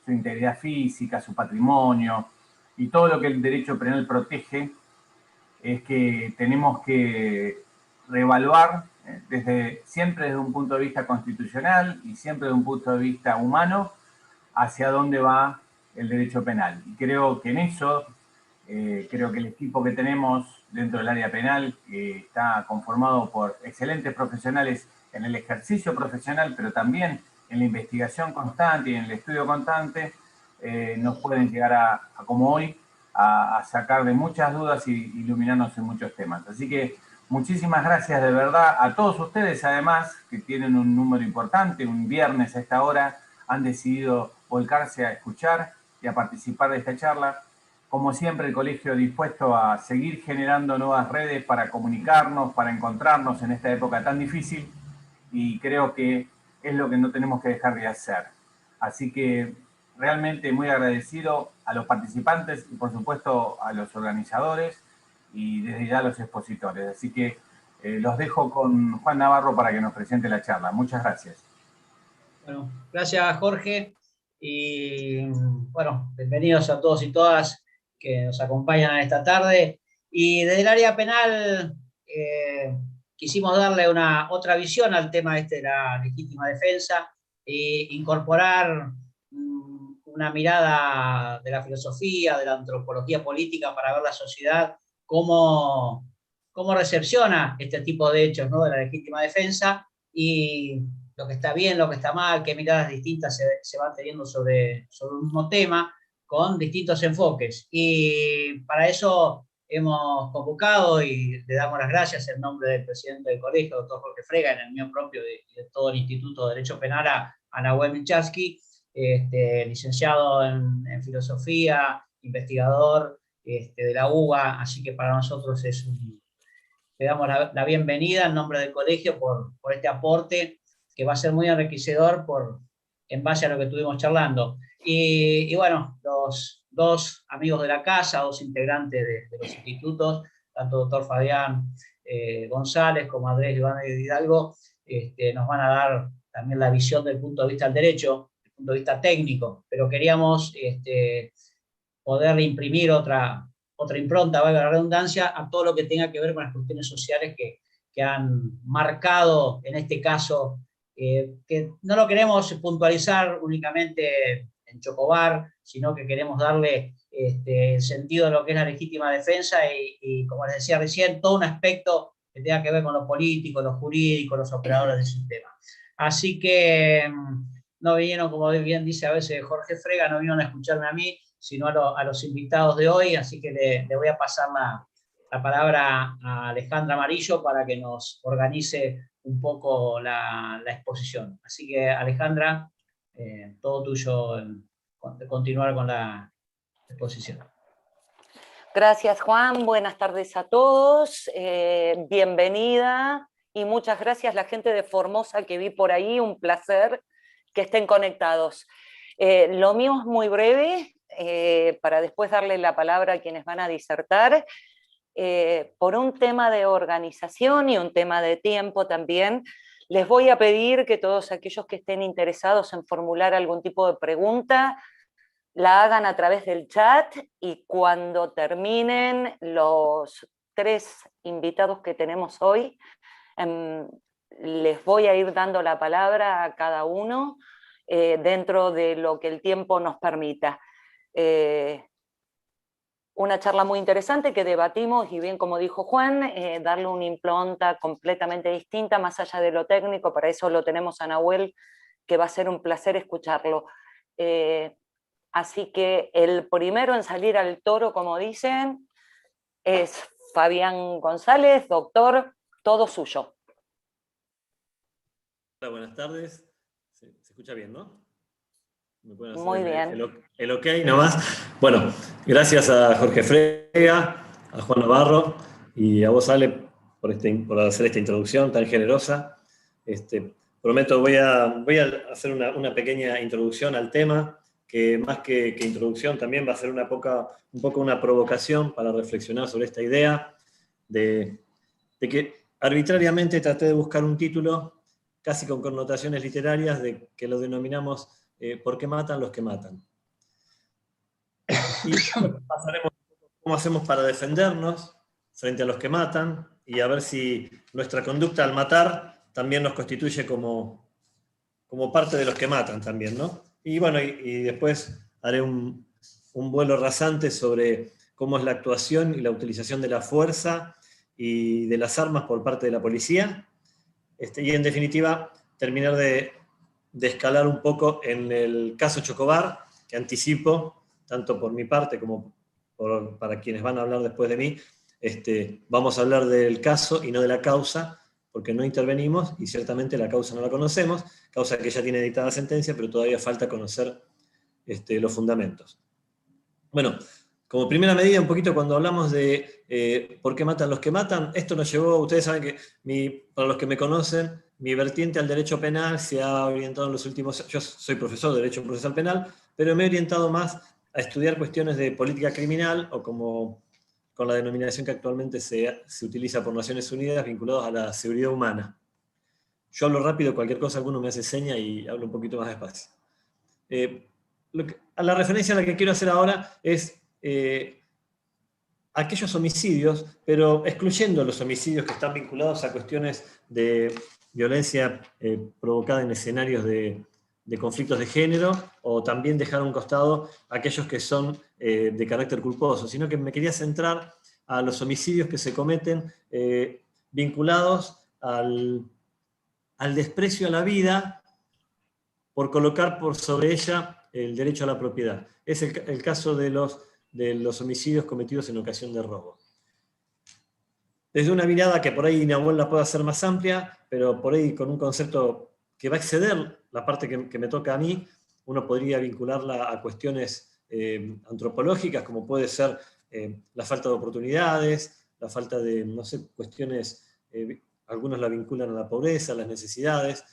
su integridad física, su patrimonio y todo lo que el derecho penal protege, es que tenemos que reevaluar siempre desde un punto de vista constitucional y siempre desde un punto de vista humano hacia dónde va el derecho penal. Y creo que en eso, creo que el equipo que tenemos dentro del área penal está conformado por excelentes profesionales en el ejercicio profesional, pero también en la investigación constante y en el estudio constante, nos pueden llegar como hoy, a sacar de muchas dudas y iluminarnos en muchos temas. Así que muchísimas gracias de verdad a todos ustedes, además, que tienen un número importante, un viernes a esta hora, han decidido volcarse a escuchar y a participar de esta charla. Como siempre, el colegio dispuesto a seguir generando nuevas redes para comunicarnos, para encontrarnos en esta época tan difícil, y creo que es lo que no tenemos que dejar de hacer. Así que realmente muy agradecido a los participantes y por supuesto a los organizadores y desde ya a los expositores. Así que los dejo con Juan Navarro para que nos presente la charla. Muchas gracias. Bueno, gracias Jorge y bueno, bienvenidos a todos y todas que nos acompañan esta tarde. Y desde el área penal quisimos darle otra visión al tema de la legítima defensa e incorporar una mirada de la filosofía, de la antropología política para ver la sociedad cómo recepciona este tipo de hechos, ¿no?, de la legítima defensa y lo que está bien, lo que está mal, qué miradas distintas se van teniendo sobre un mismo tema, con distintos enfoques. Y para eso hemos convocado y le damos las gracias en nombre del presidente del colegio, doctor Jorge Frega, en el mío propio y de todo el Instituto de Derecho Penal, a Nahuel Milcharsky, licenciado en filosofía, investigador de la UBA, así que para nosotros le damos la bienvenida en nombre del colegio por este aporte que va a ser muy enriquecedor en base a lo que estuvimos charlando. Y bueno, los dos amigos de la casa, dos integrantes de los institutos, tanto doctor Fabián González como Andrés Iván Hidalgo, nos van a dar también la visión del punto de vista del derecho, del punto de vista técnico, pero queríamos poderle imprimir otra impronta, valga la redundancia, a todo lo que tenga que ver con las cuestiones sociales que han marcado, en este caso, que no lo queremos puntualizar únicamente en Chocobar, sino que queremos darle el sentido de lo que es la legítima defensa y, como les decía recién, todo un aspecto que tenga que ver con lo político, lo jurídico, los operadores del sistema. Así que no vinieron, como bien dice a veces Jorge Frega, no vinieron a escucharme a mí, sino a los invitados de hoy, así que le voy a pasar la palabra a Alejandra Amarillo para que nos organice un poco la exposición. Así que Alejandra, todo tuyo, continuar con la exposición. Gracias Juan, buenas tardes a todos, bienvenida y muchas gracias a la gente de Formosa que vi por ahí, un placer que estén conectados. Lo mío es muy breve, para después darle la palabra a quienes van a disertar, por un tema de organización y un tema de tiempo también. Les voy a pedir que todos aquellos que estén interesados en formular algún tipo de pregunta, la hagan a través del chat y cuando terminen los 3 invitados que tenemos hoy, les voy a ir dando la palabra a cada uno dentro de lo que el tiempo nos permita. Una charla muy interesante que debatimos y bien como dijo Juan, darle una impronta completamente distinta más allá de lo técnico, para eso lo tenemos a Nahuel, que va a ser un placer escucharlo. Así que el primero en salir al toro, como dicen, es Fabián González, doctor, todo suyo. Hola, buenas tardes. Se escucha bien, ¿no? ¿Me pueden hacer muy bien. El ok nomás? Bueno, gracias a Jorge Frega, a Juan Navarro y a vos, Ale, por hacer esta introducción tan generosa. Prometo, voy a hacer una pequeña introducción al tema, que más que introducción también va a ser un poco una provocación para reflexionar sobre esta idea de que arbitrariamente traté de buscar un título casi con connotaciones literarias de que lo denominamos ¿por qué matan los que matan? y pasaremos cómo hacemos para defendernos frente a los que matan y a ver si nuestra conducta al matar también nos constituye como parte de los que matan también, ¿no? Y bueno, y después haré un vuelo rasante sobre cómo es la actuación y la utilización de la fuerza y de las armas por parte de la policía. Y en definitiva, terminar de escalar un poco en el caso Chocobar, que anticipo, tanto por mi parte como para quienes van a hablar después de mí, vamos a hablar del caso y no de la causa, porque no intervenimos y ciertamente la causa no la conocemos, causa que ya tiene dictada sentencia, pero todavía falta conocer los fundamentos. Bueno, como primera medida, un poquito cuando hablamos de por qué matan los que matan, esto nos llevó, ustedes saben que, para los que me conocen, mi vertiente al derecho penal se ha orientado en los últimos, yo soy profesor de Derecho Procesal Penal, pero me he orientado más a estudiar cuestiones de política criminal, o como con la denominación que actualmente se utiliza por Naciones Unidas, vinculados a la seguridad humana. Yo hablo rápido, cualquier cosa alguno me hace seña y hablo un poquito más despacio. A la referencia a la que quiero hacer ahora es aquellos homicidios, pero excluyendo los homicidios que están vinculados a cuestiones de violencia provocada en escenarios de conflictos de género, o también dejar a un costado aquellos que son de carácter culposo, sino que me quería centrar a los homicidios que se cometen vinculados al desprecio a la vida por colocar por sobre ella el derecho a la propiedad. Es el caso de los homicidios cometidos en ocasión de robo. Desde una mirada que por ahí Nahuel la puede hacer más amplia, pero por ahí con un concepto que va a exceder la parte que me toca a mí, uno podría vincularla a cuestiones antropológicas, como puede ser la falta de oportunidades, la falta de, no sé, cuestiones, algunos la vinculan a la pobreza, a las necesidades,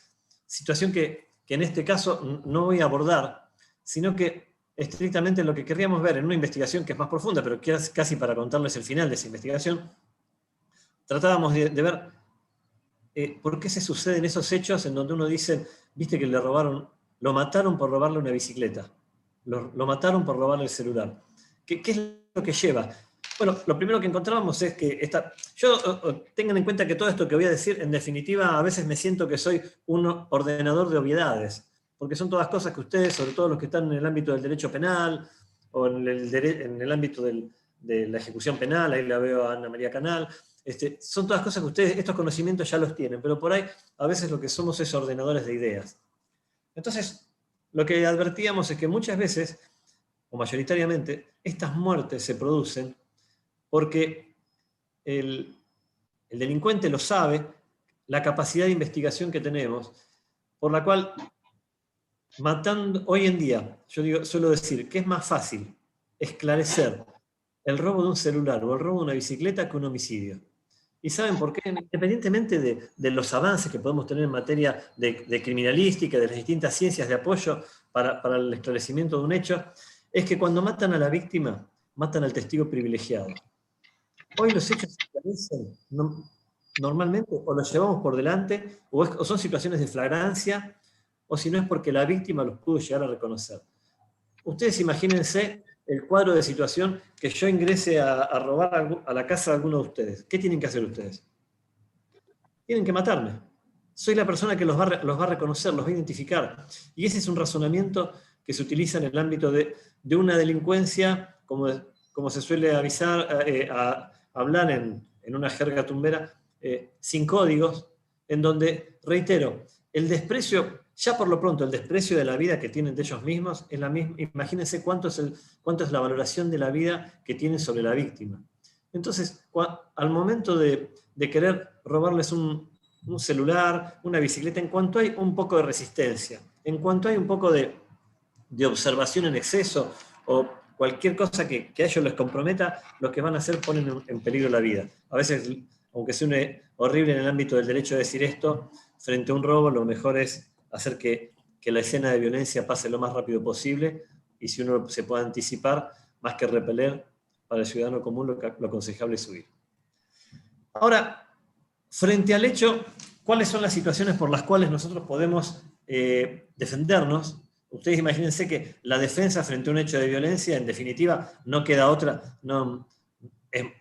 situación que en este caso no voy a abordar, sino que estrictamente lo que querríamos ver en una investigación que es más profunda, pero casi para contarles el final de esa investigación, tratábamos de ver por qué se suceden esos hechos en donde uno dice, viste que lo mataron por robarle una bicicleta, lo mataron por robarle el celular. ¿Qué es lo que lleva? Bueno, lo primero que encontrábamos es que tengan en cuenta que todo esto que voy a decir, en definitiva, a veces me siento que soy un ordenador de obviedades, porque son todas cosas que ustedes, sobre todo los que están en el ámbito del derecho penal, o en el ámbito de la ejecución penal, ahí la veo a Ana María Canal, son todas cosas que ustedes, estos conocimientos ya los tienen, pero por ahí a veces lo que somos es ordenadores de ideas. Entonces, lo que advertíamos es que muchas veces, o mayoritariamente, estas muertes se producen porque el delincuente lo sabe, la capacidad de investigación que tenemos, por la cual, matando, hoy en día, suelo decir que es más fácil esclarecer el robo de un celular o el robo de una bicicleta que un homicidio. ¿Y saben por qué? Independientemente de los avances que podemos tener en materia de criminalística, de las distintas ciencias de apoyo para el esclarecimiento de un hecho, es que cuando matan a la víctima, matan al testigo privilegiado. Hoy los hechos se esclarecen normalmente o los llevamos por delante, o son situaciones de flagrancia, o si no es porque la víctima los pudo llegar a reconocer. Ustedes imagínense el cuadro de situación que yo ingrese a robar a la casa de alguno de ustedes. ¿Qué tienen que hacer ustedes? Tienen que matarme. Soy la persona que los va a reconocer, los va a identificar. Y ese es un razonamiento que se utiliza en el ámbito de una delincuencia, como se suele hablar en una jerga tumbera, sin códigos, en donde, reitero, el desprecio, ya por lo pronto, el desprecio de la vida que tienen de ellos mismos, es la misma. Imagínense cuánto es la valoración de la vida que tienen sobre la víctima. Entonces, al momento de querer robarles un celular, una bicicleta, en cuanto hay un poco de resistencia, en cuanto hay un poco de observación en exceso, o cualquier cosa que a ellos les comprometa, lo que van a hacer ponen en peligro la vida. A veces, aunque suene horrible en el ámbito del derecho decir esto, frente a un robo lo mejor es hacer que la escena de violencia pase lo más rápido posible, y si uno se puede anticipar, más que repeler, para el ciudadano común lo aconsejable es huir. Ahora, frente al hecho, ¿cuáles son las situaciones por las cuales nosotros podemos defendernos? ustedes imagínense que la defensa frente a un hecho de violencia, en definitiva, no queda otra,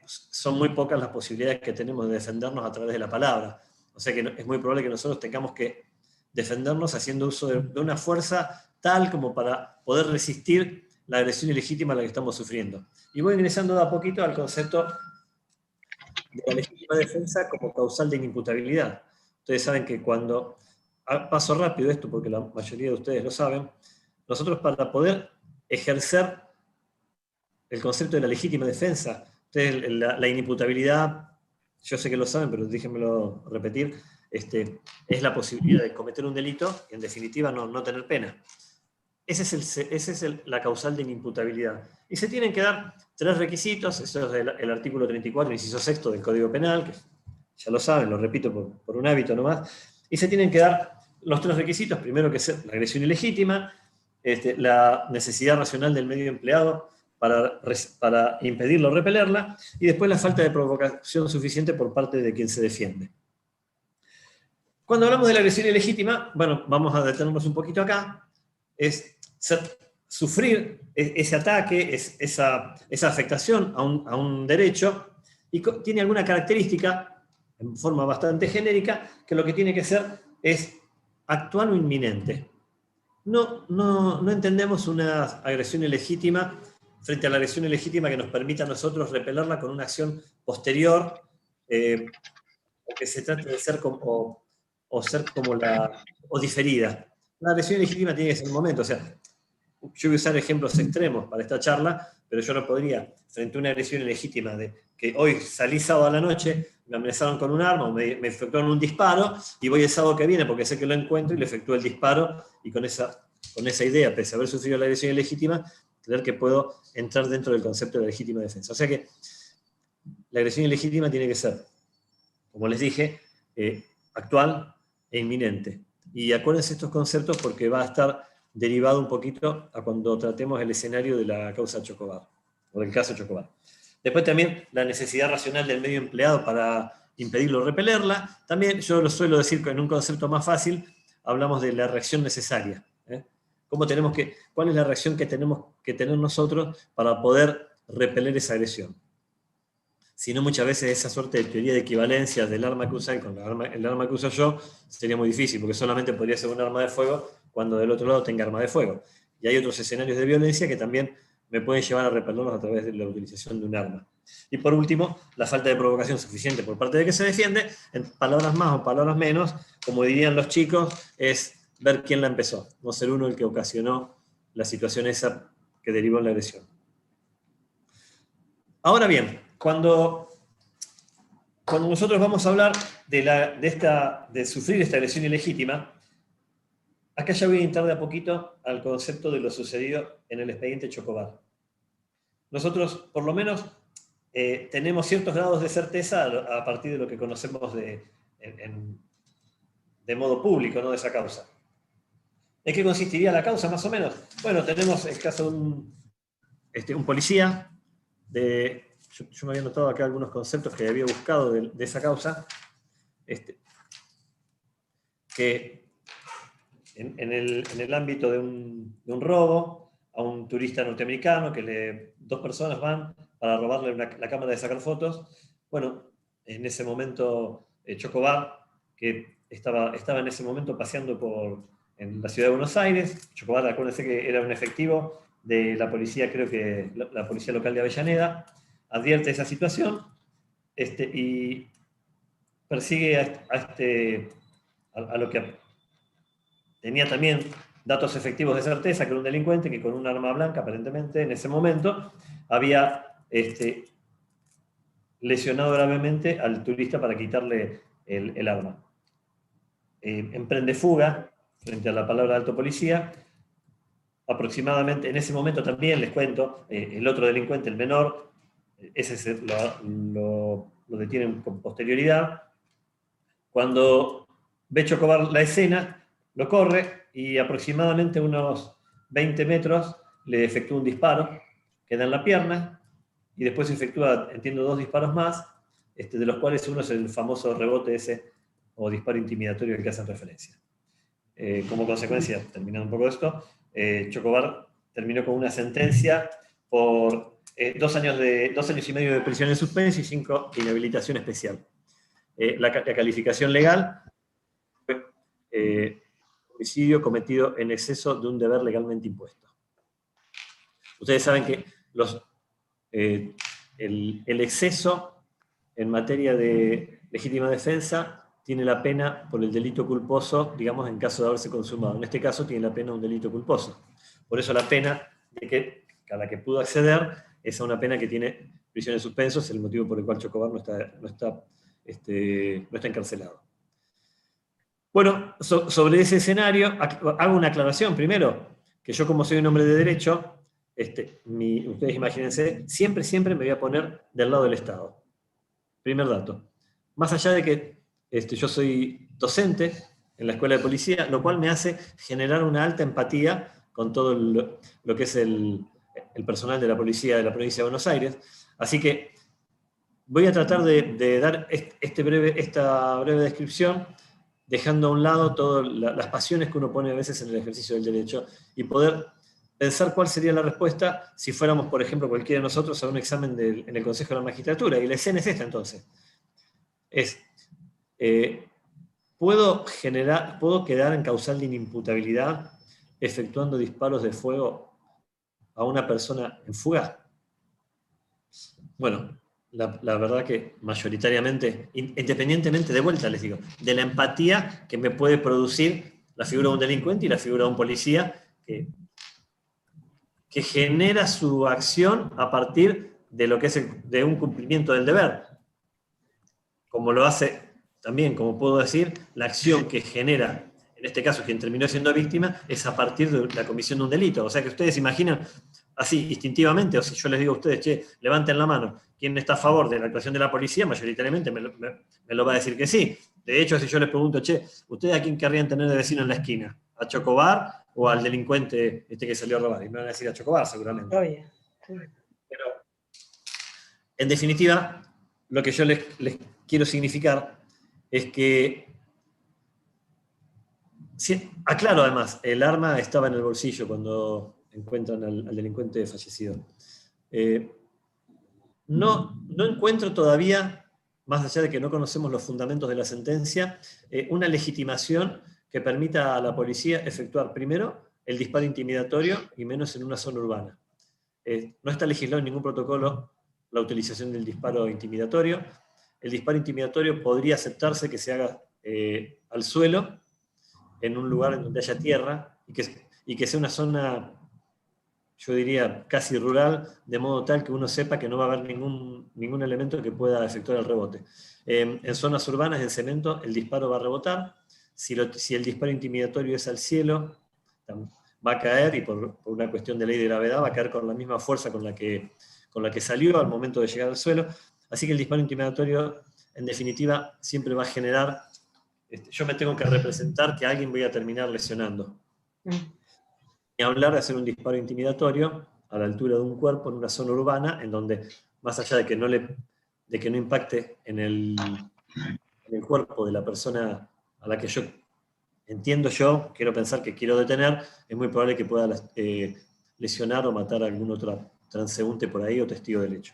son muy pocas las posibilidades que tenemos de defendernos a través de la palabra. O sea que es muy probable que nosotros tengamos que defendernos haciendo uso de una fuerza tal como para poder resistir la agresión ilegítima a la que estamos sufriendo. Y voy ingresando de a poquito al concepto de la legítima defensa como causal de inimputabilidad. Ustedes saben que cuando, paso rápido esto porque la mayoría de ustedes lo saben, nosotros para poder ejercer el concepto de la legítima defensa, ustedes, la inimputabilidad, yo sé que lo saben, pero déjenmelo repetir, es la posibilidad de cometer un delito y en definitiva no tener pena. Esa es la causal de inimputabilidad. Y se tienen que dar 3 requisitos, eso es el artículo 34, inciso 6 del Código Penal, que ya lo saben, lo repito por un hábito nomás, y se tienen que dar los 3 requisitos, primero que es la agresión ilegítima, la necesidad racional del medio empleado para impedirla o repelerla, y después la falta de provocación suficiente por parte de quien se defiende. Cuando hablamos de la agresión ilegítima, bueno, vamos a detenernos un poquito acá, es sufrir ese ataque, esa afectación a un derecho, y tiene alguna característica, en forma bastante genérica, que lo que tiene que ser es actual o inminente. No entendemos una agresión ilegítima frente a la agresión ilegítima que nos permita a nosotros repelerla con una acción posterior, o que se trate de ser como, o diferida. La agresión ilegítima tiene que ser un momento, o sea, yo voy a usar ejemplos extremos para esta charla, pero yo no podría, frente a una agresión ilegítima de que hoy salí sábado a la noche, me amenazaron con un arma, o me efectuaron un disparo, y voy el sábado que viene porque sé que lo encuentro y le efectúo el disparo, y con esa idea, pese a haber sufrido la agresión ilegítima, creer que puedo entrar dentro del concepto de la legítima defensa. O sea que la agresión ilegítima tiene que ser, como les dije, actual e inminente. Y acuérdense estos conceptos porque va a estar derivado un poquito a cuando tratemos el escenario de la causa Chocobar, o del caso Chocobar. Después también la necesidad racional del medio empleado para impedirlo o repelerla. También yo lo suelo decir en un concepto más fácil, hablamos de la reacción necesaria. ¿Cuál es la reacción que tenemos que tener nosotros para poder repeler esa agresión? Si no, muchas veces esa suerte de teoría de equivalencia del arma que usa con el arma que uso yo sería muy difícil, porque solamente podría ser un arma de fuego cuando del otro lado tenga arma de fuego. Y hay otros escenarios de violencia que también me pueden llevar a repelerlos a través de la utilización de un arma. Y por último, la falta de provocación suficiente por parte de que se defiende, en palabras más o palabras menos, como dirían los chicos, es ver quién la empezó, no ser uno el que ocasionó la situación esa que derivó en la agresión. Ahora bien, cuando nosotros vamos a hablar de sufrir esta agresión ilegítima, acá ya voy a entrar de a poquito al concepto de lo sucedido en el expediente Chocobar. Nosotros, por lo menos, tenemos ciertos grados de certeza a partir de lo que conocemos de modo público, ¿no?, de esa causa. ¿En qué consistiría la causa, más o menos? Bueno, tenemos el caso de un policía, yo me había notado acá algunos conceptos que había buscado de esa causa, que en el ámbito de un robo a un turista norteamericano, que 2 personas van para robarle la cámara de sacar fotos. Bueno, en ese momento Chocobar, que estaba en ese momento paseando en la ciudad de Buenos Aires. Chocobar, acuérdense que era un efectivo de la policía, creo que la policía local de Avellaneda, advierte esa situación y persigue a lo que tenía también datos efectivos de certeza, que era un delincuente que con un arma blanca, aparentemente, en ese momento, había lesionado gravemente al turista para quitarle el arma. Emprende fuga frente a la palabra de alto policía. Aproximadamente, en ese momento también, les cuento, el otro delincuente, el menor, ese lo detienen con posterioridad. Cuando ve Chocobar la escena, lo corre y aproximadamente unos 20 metros le efectúa un disparo, queda en la pierna, y después efectúa, entiendo, 2 disparos más, de los cuales uno es el famoso rebote ese, o disparo intimidatorio al que hacen referencia. Como consecuencia, terminando un poco esto, Chocobar terminó con una sentencia por 2 años y medio de prisión en suspenso y 5 de inhabilitación especial. La calificación legal fue homicidio cometido en exceso de un deber legalmente impuesto. Ustedes saben que el exceso en materia de legítima defensa tiene la pena por el delito culposo, digamos, en caso de haberse consumado. En este caso tiene la pena un delito culposo. Por eso la pena a la que pudo acceder es a una pena que tiene prisión en suspenso, es el motivo por el cual Chocobar no está encarcelado. Bueno, sobre ese escenario, hago una aclaración primero, que yo como soy un hombre de derecho, ustedes imagínense, siempre me voy a poner del lado del Estado. Primer dato. Más allá de que yo soy docente en la escuela de policía, lo cual me hace generar una alta empatía con todo lo que es el personal de la policía de la provincia de Buenos Aires. Así que voy a tratar de dar esta breve descripción, dejando a un lado todas las pasiones que uno pone a veces en el ejercicio del derecho y poder pensar cuál sería la respuesta si fuéramos, por ejemplo, cualquiera de nosotros a un examen en el Consejo de la Magistratura. Y la escena es esta, entonces. ¿Puedo quedar en causal de inimputabilidad efectuando disparos de fuego a una persona en fuga? Bueno, la verdad que mayoritariamente, independientemente, de vuelta les digo, de la empatía que me puede producir la figura de un delincuente y la figura de un policía que genera su acción a partir de lo que es de un cumplimiento del deber. Como lo hace también, como puedo decir, la acción que genera, en este caso quien terminó siendo víctima, es a partir de la comisión de un delito. O sea que ustedes imaginan, así instintivamente, o si yo les digo a ustedes, che, levanten la mano, ¿quién está a favor de la actuación de la policía? Mayoritariamente me lo va a decir que sí. De hecho, si yo les pregunto, che, ¿ustedes a quién querrían tener de vecino en la esquina? ¿A Chocobar o al delincuente que salió a robar? Y me van a decir a Chocobar, seguramente. Oye, sí. Pero, en definitiva, lo que yo les quiero significar es que, aclaro además, el arma estaba en el bolsillo cuando encuentran al delincuente fallecido. No encuentro todavía, más allá de que no conocemos los fundamentos de la sentencia, una legitimación que permita a la policía efectuar primero el disparo intimidatorio y menos en una zona urbana. No está legislado en ningún protocolo la utilización del disparo intimidatorio. El disparo intimidatorio podría aceptarse que se haga al suelo, en un lugar en donde haya tierra, y que sea una zona, yo diría, casi rural, de modo tal que uno sepa que no va a haber ningún elemento que pueda efectuar el rebote. En zonas urbanas, en cemento, el disparo va a rebotar. Si el disparo intimidatorio es al cielo, va a caer, y por una cuestión de ley de gravedad, va a caer con la misma fuerza con la que salió al momento de llegar al suelo. Así que el disparo intimidatorio, en definitiva, siempre va a generar, yo me tengo que representar que a alguien voy a terminar lesionando. Ni hablar de hacer un disparo intimidatorio a la altura de un cuerpo en una zona urbana, en donde, más allá de que no impacte en el cuerpo de la persona a la que quiero pensar que quiero detener, es muy probable que pueda lesionar o matar a algún otro transeúnte por ahí o testigo del hecho.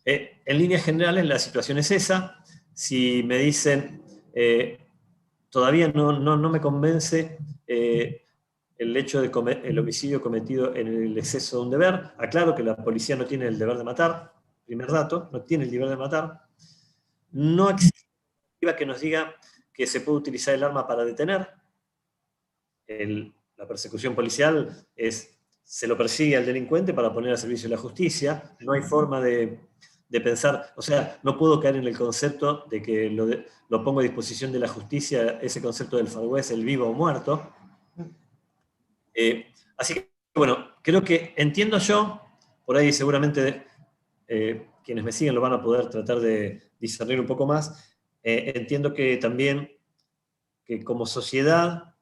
En líneas generales, la situación es esa. Si me dicen, todavía no me convence el hecho de el homicidio cometido en el exceso de un deber, aclaro que la policía no tiene el deber de matar, primer dato, no tiene el deber de matar. No existe que nos diga que se puede utilizar el arma para detener. La persecución policial se lo persigue al delincuente para poner al servicio de la justicia. No hay forma de pensar, o sea, no puedo caer en el concepto de que lo pongo a disposición de la justicia, ese concepto del Far West, el vivo o muerto. Así que, bueno, creo que entiendo yo, por ahí seguramente quienes me siguen lo van a poder tratar de discernir un poco más. Entiendo que también que como sociedad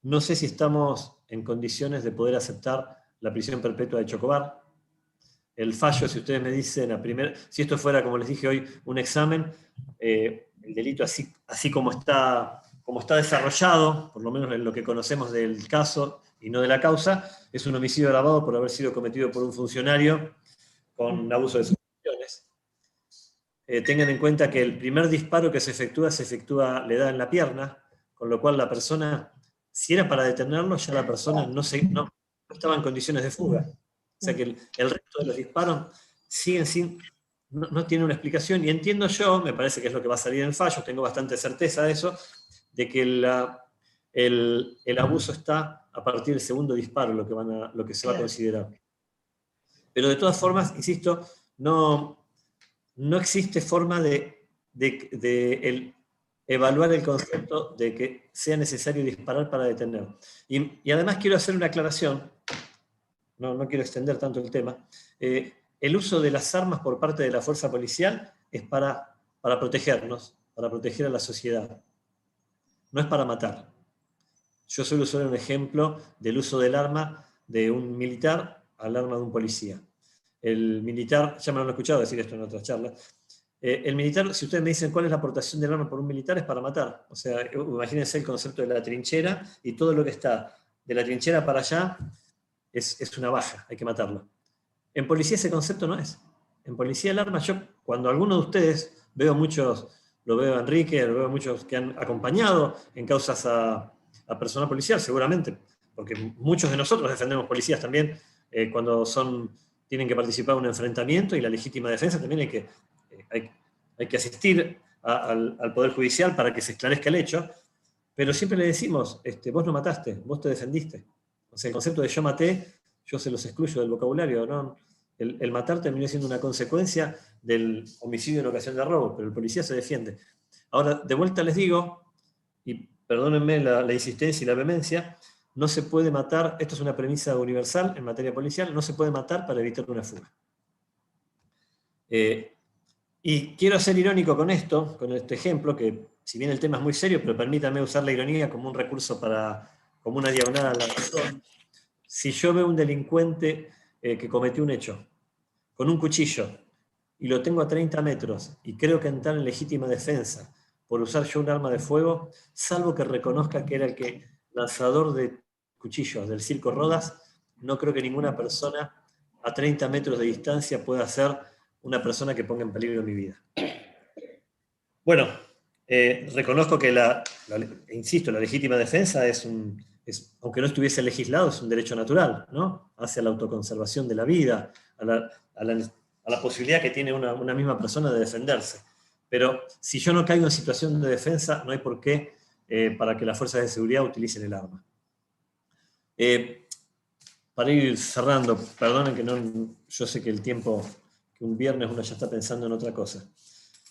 no sé si estamos en condiciones de poder aceptar la prisión perpetua de Chocobar. El fallo, si ustedes me dicen si esto fuera, como les dije hoy, un examen, el delito así como como está desarrollado, por lo menos en lo que conocemos del caso y no de la causa, es un homicidio agravado por haber sido cometido por un funcionario con abuso de sus funciones. Tengan en cuenta que el primer disparo que se efectúa, le da en la pierna, con lo cual la persona, si era para detenerlo, ya la persona no estaba en condiciones de fuga. O sea que el resto de los disparos siguen no tiene una explicación, y entiendo yo, me parece que es lo que va a salir en el fallo, tengo bastante certeza de eso, de que el abuso está a partir del segundo disparo, lo que se va a considerar. Pero de todas formas, insisto, no existe forma de evaluar el concepto de que sea necesario disparar para detener. Y además quiero hacer una aclaración, no quiero extender tanto el tema. El uso de las armas por parte de la fuerza policial es para protegernos, para proteger a la sociedad. No es para matar. Yo suelo usar un ejemplo del uso del arma de un militar al arma de un policía. El militar, ya me lo han escuchado decir esto en otras charlas, el militar, si ustedes me dicen cuál es la aportación del arma por un militar, es para matar. O sea, imagínense el concepto de la trinchera, y todo lo que está de la trinchera para allá es una baja, hay que matarlo. En policía ese concepto no es. En policía el arma, cuando alguno de ustedes, lo veo a Enrique, lo veo a muchos que han acompañado en causas a personal policial, seguramente, porque muchos de nosotros defendemos policías también, cuando tienen que participar en un enfrentamiento, y la legítima defensa también hay que asistir al Poder Judicial para que se esclarezca el hecho, pero siempre le decimos, vos no mataste, vos te defendiste. O sea, el concepto de yo maté, yo se los excluyo del vocabulario, ¿no? El matar terminó siendo una consecuencia del homicidio en ocasión de robo, pero el policía se defiende. Ahora, de vuelta les digo, y perdónenme la insistencia y la vehemencia, no se puede matar, esto es una premisa universal en materia policial, no se puede matar para evitar una fuga. Y quiero ser irónico con este ejemplo, que si bien el tema es muy serio, pero permítanme usar la ironía como un recurso como una diagonal a la razón. Si yo veo un delincuente que cometió un hecho con un cuchillo y lo tengo a 30 metros y creo que entrar en legítima defensa por usar yo un arma de fuego, salvo que reconozca que era el lanzador de cuchillos del Circo Rodas, no creo que ninguna persona a 30 metros de distancia pueda ser una persona que ponga en peligro mi vida. Bueno, reconozco que insisto, la legítima defensa aunque no estuviese legislado, es un derecho natural, ¿no? Hacia la autoconservación de la vida, a la posibilidad que tiene una misma persona de defenderse. Pero si yo no caigo en situación de defensa, no hay por qué para que las fuerzas de seguridad utilicen el arma. Para ir cerrando, perdonen que yo sé que el tiempo, que un viernes uno ya está pensando en otra cosa.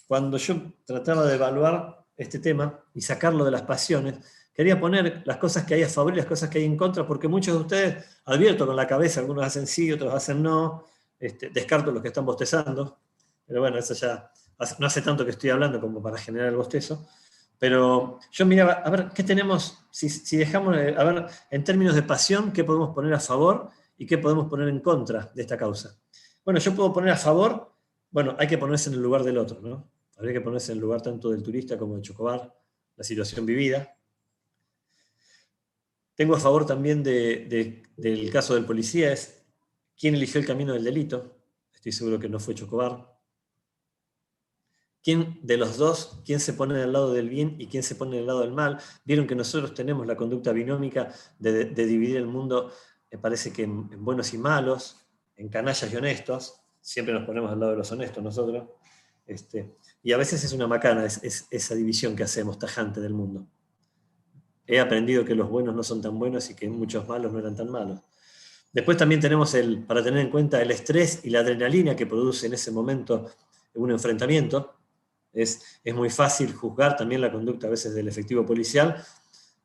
Cuando yo trataba de evaluar este tema y sacarlo de las pasiones, quería poner las cosas que hay a favor y las cosas que hay en contra, porque muchos de ustedes, advierto con la cabeza, algunos hacen sí, otros hacen no, descarto los que están bostezando, pero bueno, eso ya no hace tanto que estoy hablando como para generar el bostezo, pero yo miraba, a ver, ¿qué tenemos? Si dejamos, a ver, en términos de pasión, ¿qué podemos poner a favor y qué podemos poner en contra de esta causa? Bueno, yo puedo poner a favor, bueno, hay que ponerse en el lugar del otro, ¿no? Habría que ponerse en el lugar tanto del turista como de Chocobar, la situación vivida. Tengo a favor también del caso del policía, es quién eligió el camino del delito. Estoy seguro que no fue Chocobar. ¿Quién de los dos, quién se pone del lado del bien y quién se pone del lado del mal? Vieron que nosotros tenemos la conducta binómica de dividir el mundo, me parece que en buenos y malos, en canallas y honestos. Siempre nos ponemos al lado de los honestos nosotros. Y a veces es una macana esa división que hacemos tajante del mundo. He aprendido que los buenos no son tan buenos y que muchos malos no eran tan malos. Después también tenemos para tener en cuenta el estrés y la adrenalina que produce en ese momento un enfrentamiento. Es muy fácil juzgar también la conducta a veces del efectivo policial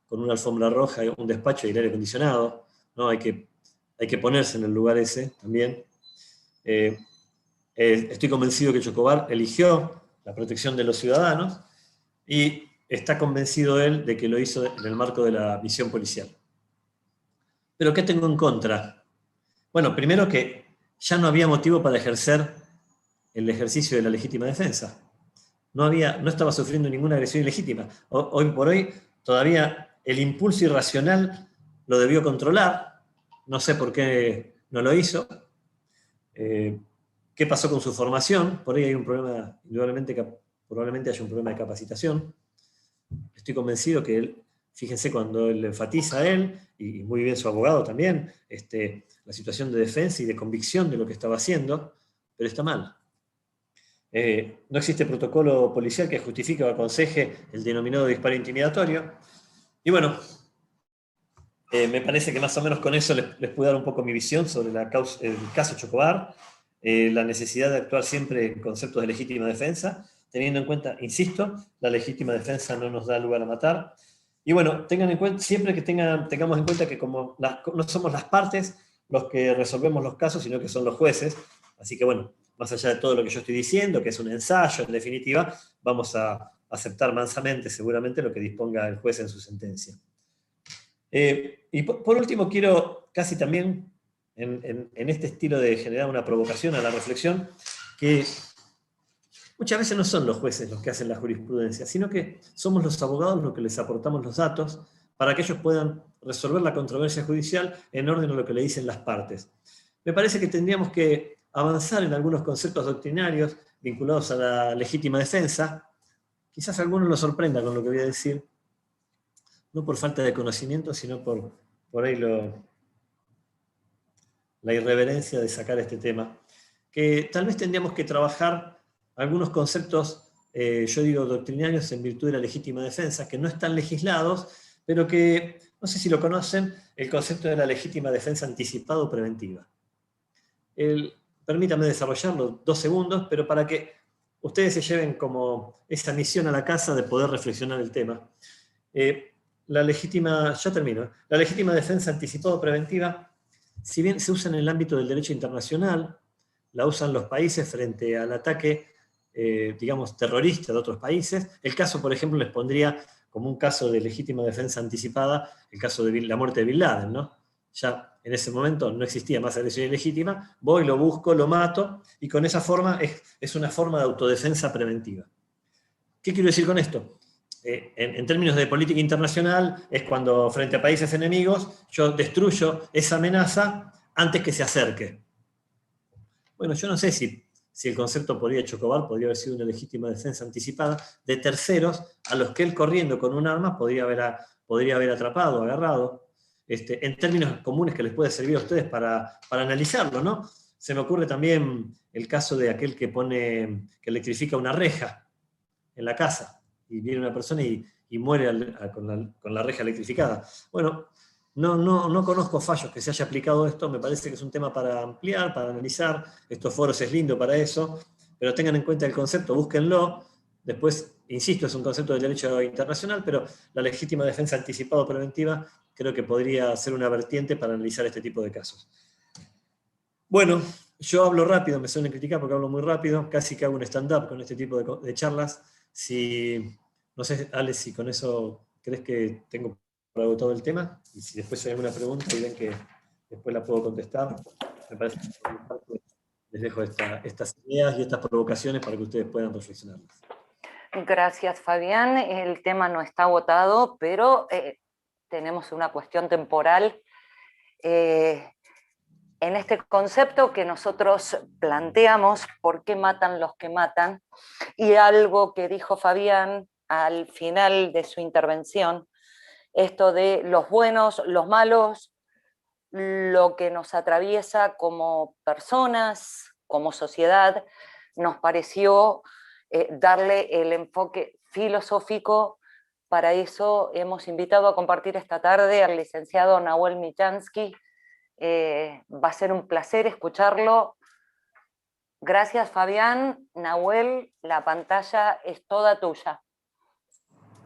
con una alfombra roja, un despacho y el aire acondicionado, ¿no? Hay que ponerse en el lugar ese también. Estoy convencido que Chocobar eligió la protección de los ciudadanos y está convencido él de que lo hizo en el marco de la misión policial. ¿Pero qué tengo en contra? Bueno, primero que ya no había motivo para ejercer el ejercicio de la legítima defensa. No estaba sufriendo ninguna agresión ilegítima. Hoy por hoy todavía el impulso irracional lo debió controlar, no sé por qué no lo hizo. ¿Qué pasó con su formación? Por ahí hay un problema, indudablemente, probablemente haya un problema de capacitación. Estoy convencido que él, fíjense cuando él enfatiza a él, y muy bien su abogado también, la situación de defensa y de convicción de lo que estaba haciendo, pero está mal. No existe protocolo policial que justifique o aconseje el denominado disparo intimidatorio. Y bueno, me parece que más o menos con eso les puedo dar un poco mi visión sobre el caso Chocobar, la necesidad de actuar siempre en conceptos de legítima defensa, teniendo en cuenta, insisto, la legítima defensa no nos da lugar a matar. Y bueno, tengan en cuenta, siempre que tengamos en cuenta que como no somos las partes los que resolvemos los casos, sino que son los jueces. Así que bueno, más allá de todo lo que yo estoy diciendo, que es un ensayo, en definitiva, vamos a aceptar mansamente, seguramente, lo que disponga el juez en su sentencia. Y por último, quiero casi también, en este estilo de generar una provocación a la reflexión, que muchas veces no son los jueces los que hacen la jurisprudencia, sino que somos los abogados los que les aportamos los datos para que ellos puedan resolver la controversia judicial en orden a lo que le dicen las partes. Me parece que tendríamos que avanzar en algunos conceptos doctrinarios vinculados a la legítima defensa. Quizás a algunos los sorprenda con lo que voy a decir, no por falta de conocimiento, sino por ahí la irreverencia de sacar este tema, que tal vez tendríamos que trabajar algunos conceptos, yo digo doctrinarios, en virtud de la legítima defensa, que no están legislados, pero que, no sé si lo conocen, el concepto de la legítima defensa anticipada o preventiva. Permítanme desarrollarlo 2 segundos, pero para que ustedes se lleven como esa misión a la casa de poder reflexionar el tema. La legítima defensa anticipada o preventiva, si bien se usa en el ámbito del derecho internacional, la usan los países frente al ataque, digamos, terrorista de otros países. El caso, por ejemplo, les pondría como un caso de legítima defensa anticipada el caso de la muerte de Bin Laden, ¿no? Ya en ese momento no existía más agresión ilegítima, voy, lo busco, lo mato, y con esa forma es una forma de autodefensa preventiva. ¿Qué quiero decir con esto? En términos de política internacional, es cuando frente a países enemigos yo destruyo esa amenaza antes que se acerque. Bueno, yo no sé si el concepto podría Chocobar podría haber sido una legítima defensa anticipada de terceros a los que él corriendo con un arma podría haber atrapado, agarrado, en términos comunes que les puede servir a ustedes para analizarlo, ¿no? Se me ocurre también el caso de aquel que electrifica una reja en la casa, y viene una persona y muere con la reja electrificada. Bueno, no conozco fallos que se haya aplicado esto, me parece que es un tema para ampliar, para analizar, estos foros es lindo para eso, pero tengan en cuenta el concepto, búsquenlo. Después, insisto, es un concepto del derecho internacional, pero la legítima defensa anticipada o preventiva creo que podría ser una vertiente para analizar este tipo de casos. Bueno, yo hablo rápido, me suelen criticar porque hablo muy rápido, casi que hago un stand-up con este tipo de charlas. No sé, Alex, si con eso crees que tengo para todo el tema, y si después hay alguna pregunta y ven que después la puedo contestar, me parece que les dejo estas ideas y estas provocaciones para que ustedes puedan reflexionarlas. Gracias, Fabián. El tema no está agotado, pero tenemos una cuestión temporal. En este concepto que nosotros planteamos, ¿por qué matan los que matan? Y algo que dijo Fabián al final de su intervención, esto de los buenos, los malos, lo que nos atraviesa como personas, como sociedad, nos pareció darle el enfoque filosófico. Para eso hemos invitado a compartir esta tarde al licenciado Nahuel Michansky. Va a ser un placer escucharlo. Gracias, Fabián. Nahuel, la pantalla es toda tuya.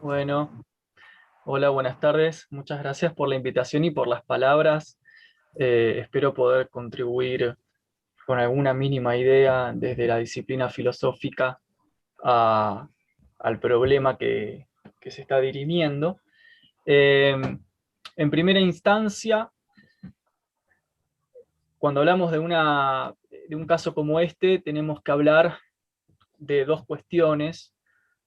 Bueno, hola, buenas tardes. Muchas gracias por la invitación y por las palabras. Espero poder contribuir con alguna mínima idea desde la disciplina filosófica al problema que se está dirimiendo. En primera instancia, cuando hablamos de un caso como este, tenemos que hablar de 2 cuestiones.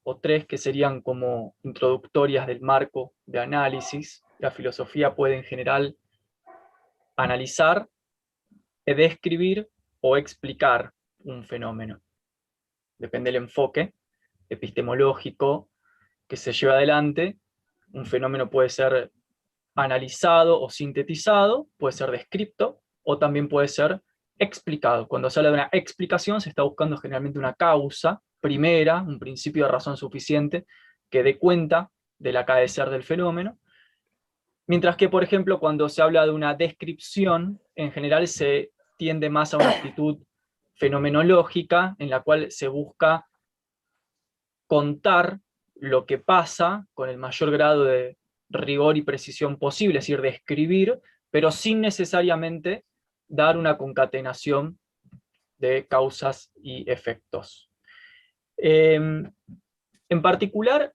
o 3 que serían como introductorias del marco de análisis. La filosofía puede en general analizar, describir o explicar un fenómeno. Depende del enfoque epistemológico que se lleva adelante. Un fenómeno puede ser analizado o sintetizado, puede ser descrito, o también puede ser explicado. Cuando se habla de una explicación, se está buscando generalmente una causa primera, un principio de razón suficiente, que dé cuenta del acaecer del fenómeno. Mientras que, por ejemplo, cuando se habla de una descripción, en general se tiende más a una actitud fenomenológica, en la cual se busca contar lo que pasa con el mayor grado de rigor y precisión posible, es decir, describir, pero sin necesariamente dar una concatenación de causas y efectos. En particular,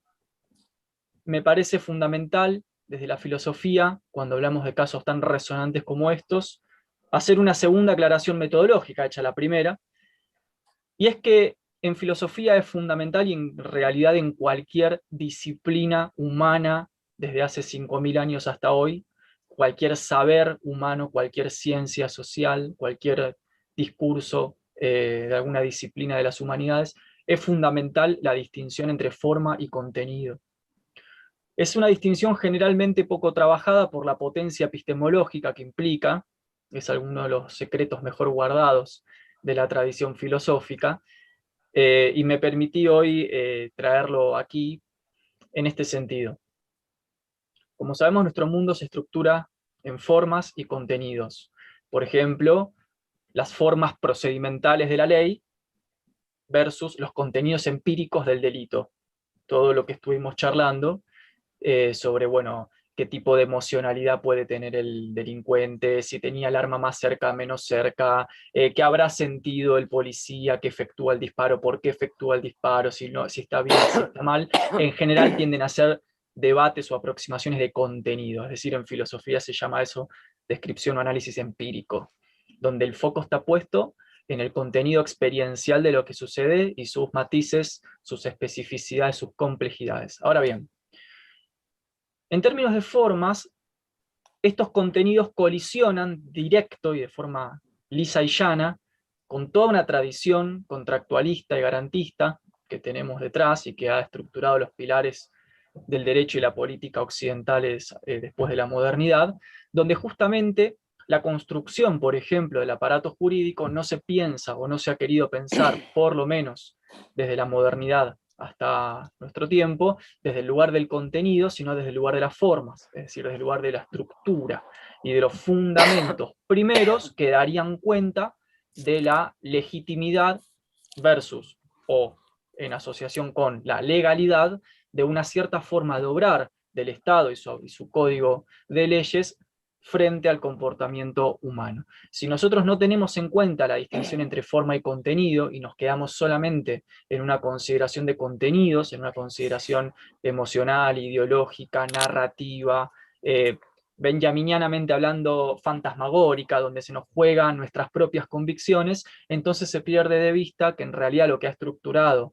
me parece fundamental, desde la filosofía, cuando hablamos de casos tan resonantes como estos, hacer una segunda aclaración metodológica, hecha la primera, y es que en filosofía es fundamental, y en realidad en cualquier disciplina humana, desde hace 5.000 años hasta hoy, cualquier saber humano, cualquier ciencia social, cualquier discurso de alguna disciplina de las humanidades, es fundamental la distinción entre forma y contenido. Es una distinción generalmente poco trabajada por la potencia epistemológica que implica, es alguno de los secretos mejor guardados de la tradición filosófica, y me permití hoy traerlo aquí en este sentido. Como sabemos, nuestro mundo se estructura en formas y contenidos. Por ejemplo, las formas procedimentales de la ley versus los contenidos empíricos del delito. Todo lo que estuvimos charlando sobre, bueno, qué tipo de emocionalidad puede tener el delincuente, si tenía el arma más cerca, menos cerca, qué habrá sentido el policía que efectúa el disparo, por qué efectúa el disparo, si está bien, si está mal. En general tienden a ser debates o aproximaciones de contenido, es decir, en filosofía se llama eso descripción o análisis empírico, donde el foco está puesto en el contenido experiencial de lo que sucede y sus matices, sus especificidades, sus complejidades. Ahora bien, en términos de formas, estos contenidos colisionan directo y de forma lisa y llana con toda una tradición contractualista y garantista que tenemos detrás y que ha estructurado los pilares del derecho y la política occidentales después de la modernidad, donde justamente la construcción, por ejemplo, del aparato jurídico no se piensa o no se ha querido pensar, por lo menos desde la modernidad hasta nuestro tiempo, desde el lugar del contenido, sino desde el lugar de las formas, es decir, desde el lugar de la estructura y de los fundamentos primeros que darían cuenta de la legitimidad versus, o en asociación con la legalidad, de una cierta forma de obrar del Estado y su código de leyes frente al comportamiento humano. Si nosotros no tenemos en cuenta la distinción entre forma y contenido y nos quedamos solamente en una consideración de contenidos, en una consideración emocional, ideológica, narrativa, benjaminianamente hablando fantasmagórica, donde se nos juegan nuestras propias convicciones, entonces se pierde de vista que en realidad lo que ha estructurado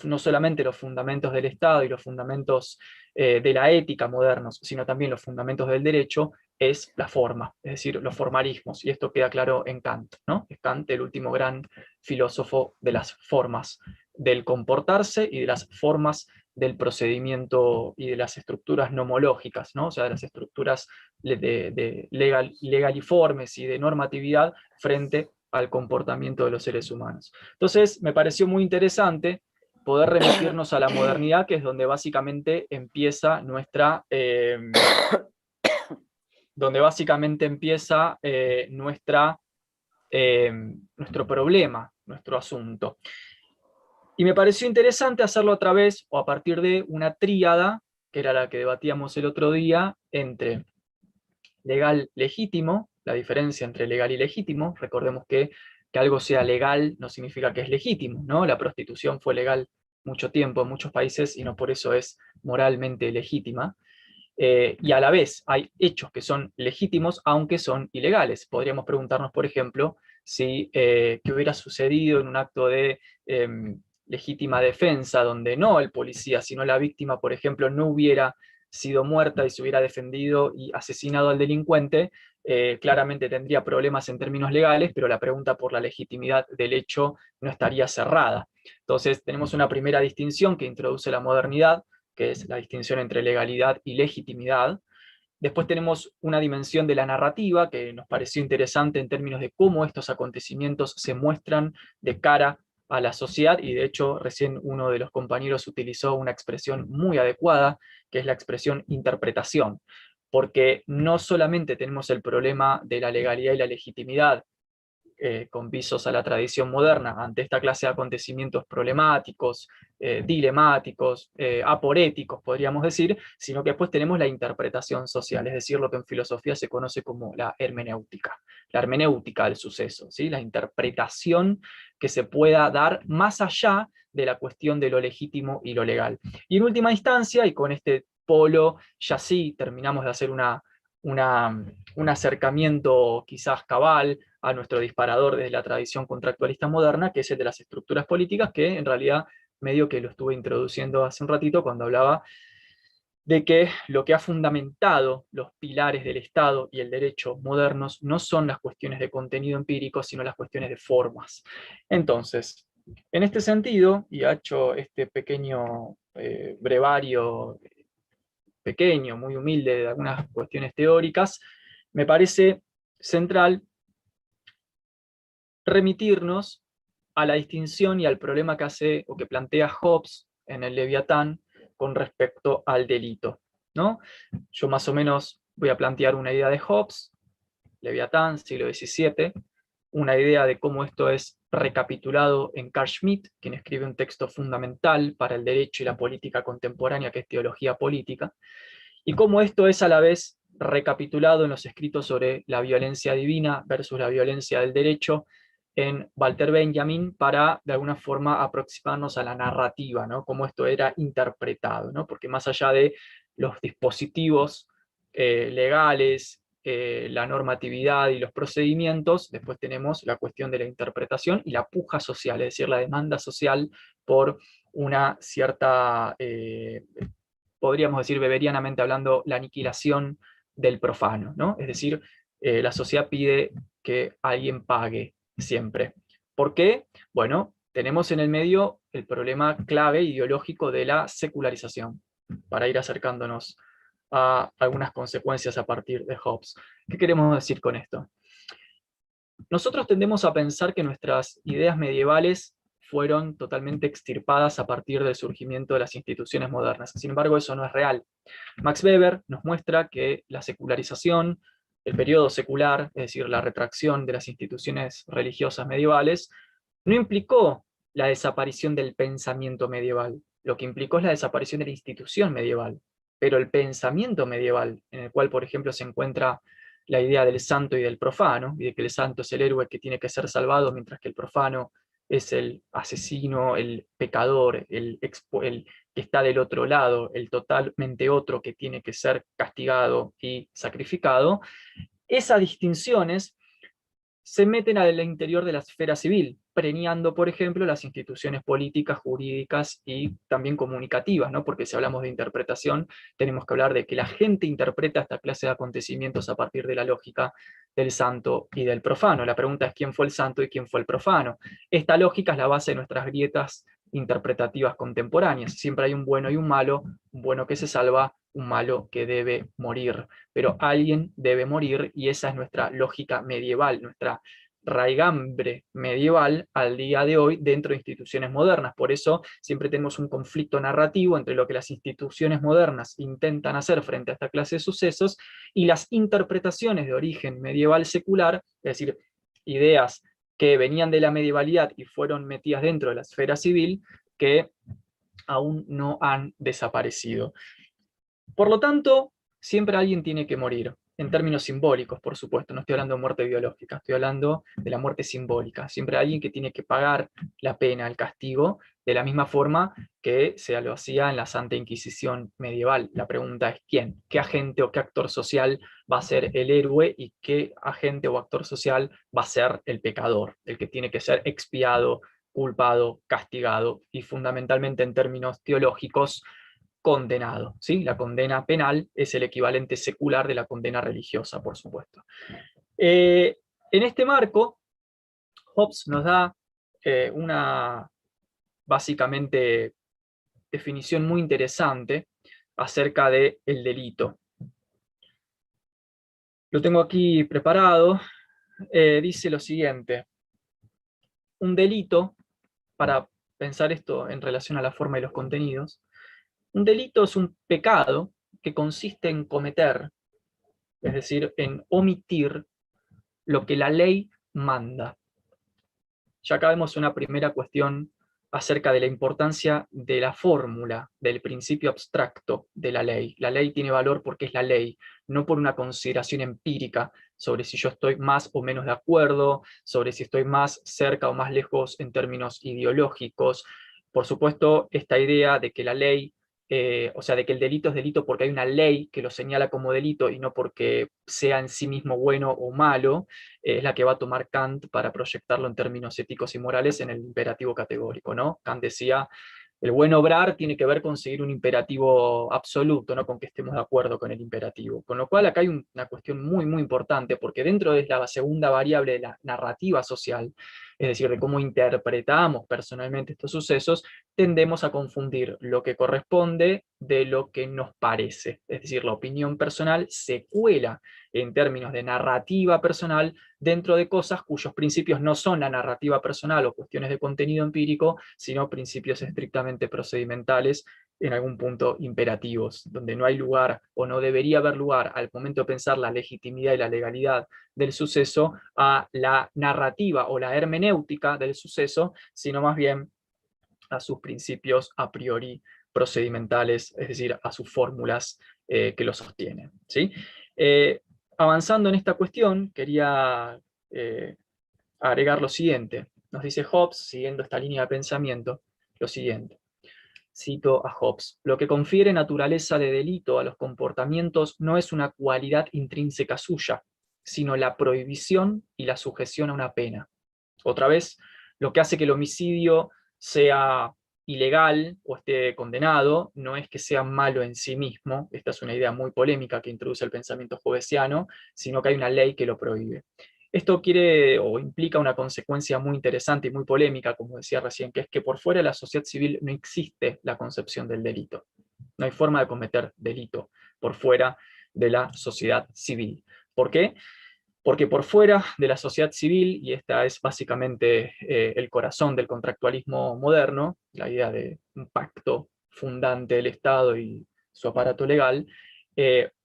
no solamente los fundamentos del Estado y los fundamentos de la ética modernos, sino también los fundamentos del derecho, es la forma, es decir, los formalismos, y esto queda claro en Kant, ¿no? Es Kant el último gran filósofo de las formas, del comportarse y de las formas del procedimiento y de las estructuras nomológicas, ¿no? O sea, de las estructuras de legaliformes y de normatividad frente al comportamiento de los seres humanos. Entonces, me pareció muy interesante poder remitirnos a la modernidad, que es donde básicamente empieza nuestro problema, nuestro asunto. Y me pareció interesante hacerlo a través o a partir de una tríada, que era la que debatíamos el otro día, entre legal legítimo, la diferencia entre legal y legítimo. Recordemos que algo sea legal no significa que es legítimo, ¿no? La prostitución fue legal mucho tiempo en muchos países y no por eso es moralmente legítima. Y a la vez hay hechos que son legítimos aunque son ilegales. Podríamos preguntarnos, por ejemplo, si qué hubiera sucedido en un acto de legítima defensa, donde no el policía, sino la víctima, por ejemplo, no hubiera sido muerta y se hubiera defendido y asesinado al delincuente, claramente tendría problemas en términos legales, pero la pregunta por la legitimidad del hecho no estaría cerrada. Entonces tenemos una primera distinción que introduce la modernidad, que es la distinción entre legalidad y legitimidad. Después tenemos una dimensión de la narrativa que nos pareció interesante en términos de cómo estos acontecimientos se muestran de cara a la sociedad, y de hecho recién uno de los compañeros utilizó una expresión muy adecuada, que es la expresión interpretación, porque no solamente tenemos el problema de la legalidad y la legitimidad, con visos a la tradición moderna, ante esta clase de acontecimientos problemáticos, dilemáticos, aporéticos, podríamos decir, sino que después tenemos la interpretación social, es decir, lo que en filosofía se conoce como la hermenéutica del suceso, ¿sí? La interpretación que se pueda dar más allá de la cuestión de lo legítimo y lo legal. Y en última instancia, y con este polo ya sí terminamos de hacer un acercamiento quizás cabal a nuestro disparador desde la tradición contractualista moderna, que es el de las estructuras políticas, que en realidad medio que lo estuve introduciendo hace un ratito cuando hablaba de que lo que ha fundamentado los pilares del Estado y el derecho modernos no son las cuestiones de contenido empírico, sino las cuestiones de formas. Entonces, en este sentido, y ha hecho este pequeño brevario pequeño, muy humilde de algunas cuestiones teóricas, me parece central remitirnos a la distinción y al problema que hace o que plantea Hobbes en el Leviatán con respecto al delito, ¿no? Yo más o menos voy a plantear una idea de Hobbes, Leviatán, siglo XVII, una idea de cómo esto es recapitulado en Carl Schmitt, quien escribe un texto fundamental para el derecho y la política contemporánea, que es Teología Política, y cómo esto es a la vez recapitulado en los escritos sobre la violencia divina versus la violencia del derecho en Walter Benjamin, para de alguna forma aproximarnos a la narrativa, ¿no? Cómo esto era interpretado, ¿no? Porque más allá de los dispositivos legales, la normatividad y los procedimientos, después tenemos la cuestión de la interpretación y la puja social, es decir, la demanda social por una cierta, podríamos decir beberianamente hablando, la aniquilación del profano, ¿no? Es decir, la sociedad pide que alguien pague siempre. ¿Por qué? Bueno, tenemos en el medio el problema clave ideológico de la secularización, para ir acercándonos a algunas consecuencias a partir de Hobbes. ¿Qué queremos decir con esto? Nosotros tendemos a pensar que nuestras ideas medievales fueron totalmente extirpadas a partir del surgimiento de las instituciones modernas. Sin embargo, eso no es real. Max Weber nos muestra que la secularización, el periodo secular, es decir, la retracción de las instituciones religiosas medievales, no implicó la desaparición del pensamiento medieval. Lo que implicó es la desaparición de la institución medieval. Pero el pensamiento medieval, en el cual, por ejemplo, se encuentra la idea del santo y del profano, y de que el santo es el héroe que tiene que ser salvado, mientras que el profano es el asesino, el pecador, el que está del otro lado, el totalmente otro que tiene que ser castigado y sacrificado. Esas distinciones se meten al interior de la esfera civil, preñando, por ejemplo, las instituciones políticas, jurídicas y también comunicativas, ¿no? Porque si hablamos de interpretación, tenemos que hablar de que la gente interpreta esta clase de acontecimientos a partir de la lógica del santo y del profano. La pregunta es quién fue el santo y quién fue el profano. Esta lógica es la base de nuestras grietas interpretativas contemporáneas. Siempre hay un bueno y un bueno que se salva, un malo que debe morir. Pero alguien debe morir, y esa es nuestra lógica medieval, nuestra raigambre medieval al día de hoy dentro de instituciones modernas. Por eso siempre tenemos un conflicto narrativo entre lo que las instituciones modernas intentan hacer frente a esta clase de sucesos y las interpretaciones de origen medieval secular, es decir, ideas que venían de la medievalidad y fueron metidas dentro de la esfera civil, que aún no han desaparecido. Por lo tanto, siempre alguien tiene que morir, en términos simbólicos, por supuesto. No estoy hablando de muerte biológica, estoy hablando de la muerte simbólica. Siempre hay alguien que tiene que pagar la pena, el castigo, de la misma forma que se lo hacía en la Santa Inquisición medieval. La pregunta es ¿quién? ¿Qué agente o qué actor social va a ser el héroe y qué agente o actor social va a ser el pecador, el que tiene que ser expiado culpado, castigado y fundamentalmente en términos teológicos, condenado. ¿Sí? La condena penal es el equivalente secular de la condena religiosa, por supuesto. En este marco, Hobbes nos da una, básicamente, definición muy interesante acerca del delito. Lo tengo aquí preparado. Dice lo siguiente: un delito, para pensar esto en relación a la forma y los contenidos, un delito es un pecado que consiste en cometer, es decir, en omitir lo que la ley manda. Ya acá vemos una primera cuestión acerca de la importancia de la fórmula, del principio abstracto de la ley. La ley tiene valor porque es la ley, no por una consideración empírica sobre si yo estoy más o menos de acuerdo, sobre si estoy más cerca o más lejos en términos ideológicos. Por supuesto, esta idea de que la ley, o sea, de que el delito es delito porque hay una ley que lo señala como delito y no porque sea en sí mismo bueno o malo, es la que va a tomar Kant para proyectarlo en términos éticos y morales en el imperativo categórico, ¿no? Kant decía, el buen obrar tiene que ver con seguir un imperativo absoluto, no con que estemos de acuerdo con el imperativo. Con lo cual acá hay una cuestión muy, muy importante, porque dentro de la segunda variable de la narrativa social, es decir, de cómo interpretamos personalmente estos sucesos, tendemos a confundir lo que corresponde de lo que nos parece. Es decir, la opinión personal se cuela en términos de narrativa personal dentro de cosas cuyos principios no son la narrativa personal o cuestiones de contenido empírico, sino principios estrictamente procedimentales, en algún punto imperativos, donde no hay lugar o no debería haber lugar al momento de pensar la legitimidad y la legalidad del suceso a la narrativa o la hermenéutica del suceso, sino más bien a sus principios a priori procedimentales, es decir, a sus fórmulas que lo sostienen. ¿Sí? Avanzando en esta cuestión, quería agregar lo siguiente. Nos dice Hobbes, siguiendo esta línea de pensamiento, lo siguiente. Cito a Hobbes: lo que confiere naturaleza de delito a los comportamientos no es una cualidad intrínseca suya, sino la prohibición y la sujeción a una pena. Otra vez, lo que hace que el homicidio sea ilegal o esté condenado no es que sea malo en sí mismo, esta es una idea muy polémica que introduce el pensamiento hobbesiano, sino que hay una ley que lo prohíbe. Esto quiere o implica una consecuencia muy interesante y muy polémica, como decía recién, que es que por fuera de la sociedad civil no existe la concepción del delito. No hay forma de cometer delito por fuera de la sociedad civil. ¿Por qué? Porque por fuera de la sociedad civil, y esta es básicamente el corazón del contractualismo moderno, la idea de un pacto fundante del Estado y su aparato legal,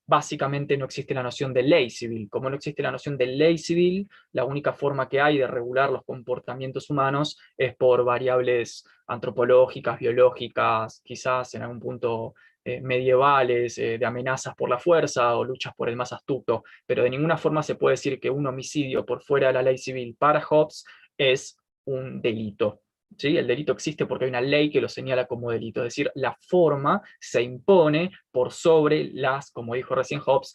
básicamente no existe la noción de ley civil. Como no existe la noción de ley civil, la única forma que hay de regular los comportamientos humanos es por variables antropológicas, biológicas, quizás en algún punto medievales, de amenazas por la fuerza o luchas por el más astuto, pero de ninguna forma se puede decir que un homicidio por fuera de la ley civil para Hobbes es un delito. ¿Sí? El delito existe porque hay una ley que lo señala como delito, es decir, la forma se impone por sobre las, como dijo recién Hobbes,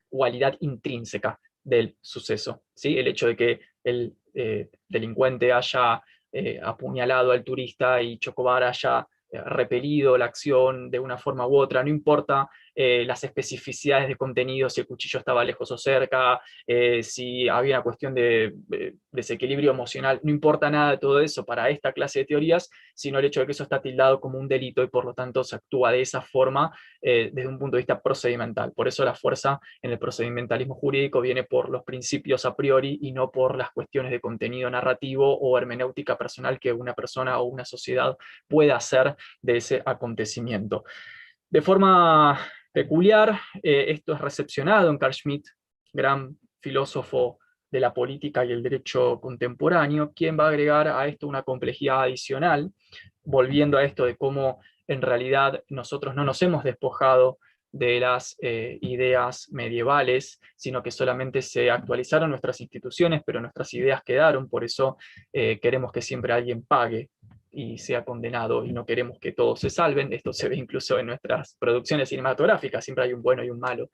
cualidad intrínseca del suceso. ¿Sí? El hecho de que el delincuente haya apuñalado al turista y Chocobar haya repelido la acción de una forma u otra, no importa las especificidades de contenido, si el cuchillo estaba lejos o cerca, si había una cuestión de desequilibrio emocional, no importa nada de todo eso para esta clase de teorías, sino el hecho de que eso está tildado como un delito y por lo tanto se actúa de esa forma desde un punto de vista procedimental. Por eso la fuerza en el procedimentalismo jurídico viene por los principios a priori y no por las cuestiones de contenido narrativo o hermenéutica personal que una persona o una sociedad pueda hacer de ese acontecimiento. De forma peculiar, esto es recepcionado en Carl Schmitt, gran filósofo de la política y el derecho contemporáneo, quien va a agregar a esto una complejidad adicional, volviendo a esto de cómo en realidad nosotros no nos hemos despojado de las ideas medievales, sino que solamente se actualizaron nuestras instituciones, pero nuestras ideas quedaron, por eso queremos que siempre alguien pague y sea condenado, y no queremos que todos se salven. Esto se ve incluso en nuestras producciones cinematográficas, siempre hay un bueno y un malo.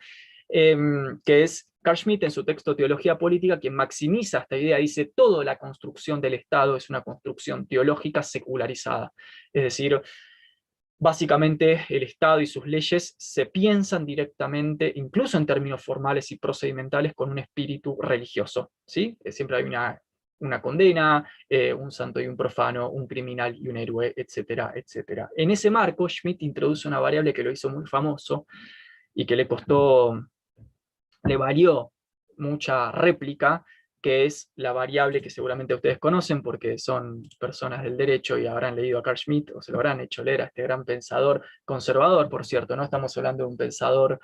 que es Carl Schmitt en su texto Teología Política, quien maximiza esta idea, dice, toda la construcción del Estado es una construcción teológica secularizada. Es decir, básicamente el Estado y sus leyes se piensan directamente, incluso en términos formales y procedimentales, con un espíritu religioso, ¿sí? Siempre hay una condena, un santo y un profano, un criminal y un héroe, etcétera, etcétera. En ese marco, Schmitt introduce una variable que lo hizo muy famoso y que le valió mucha réplica, que es la variable que seguramente ustedes conocen porque son personas del derecho y habrán leído a Carl Schmitt o se lo habrán hecho leer a este gran pensador conservador, por cierto, no estamos hablando de un pensador,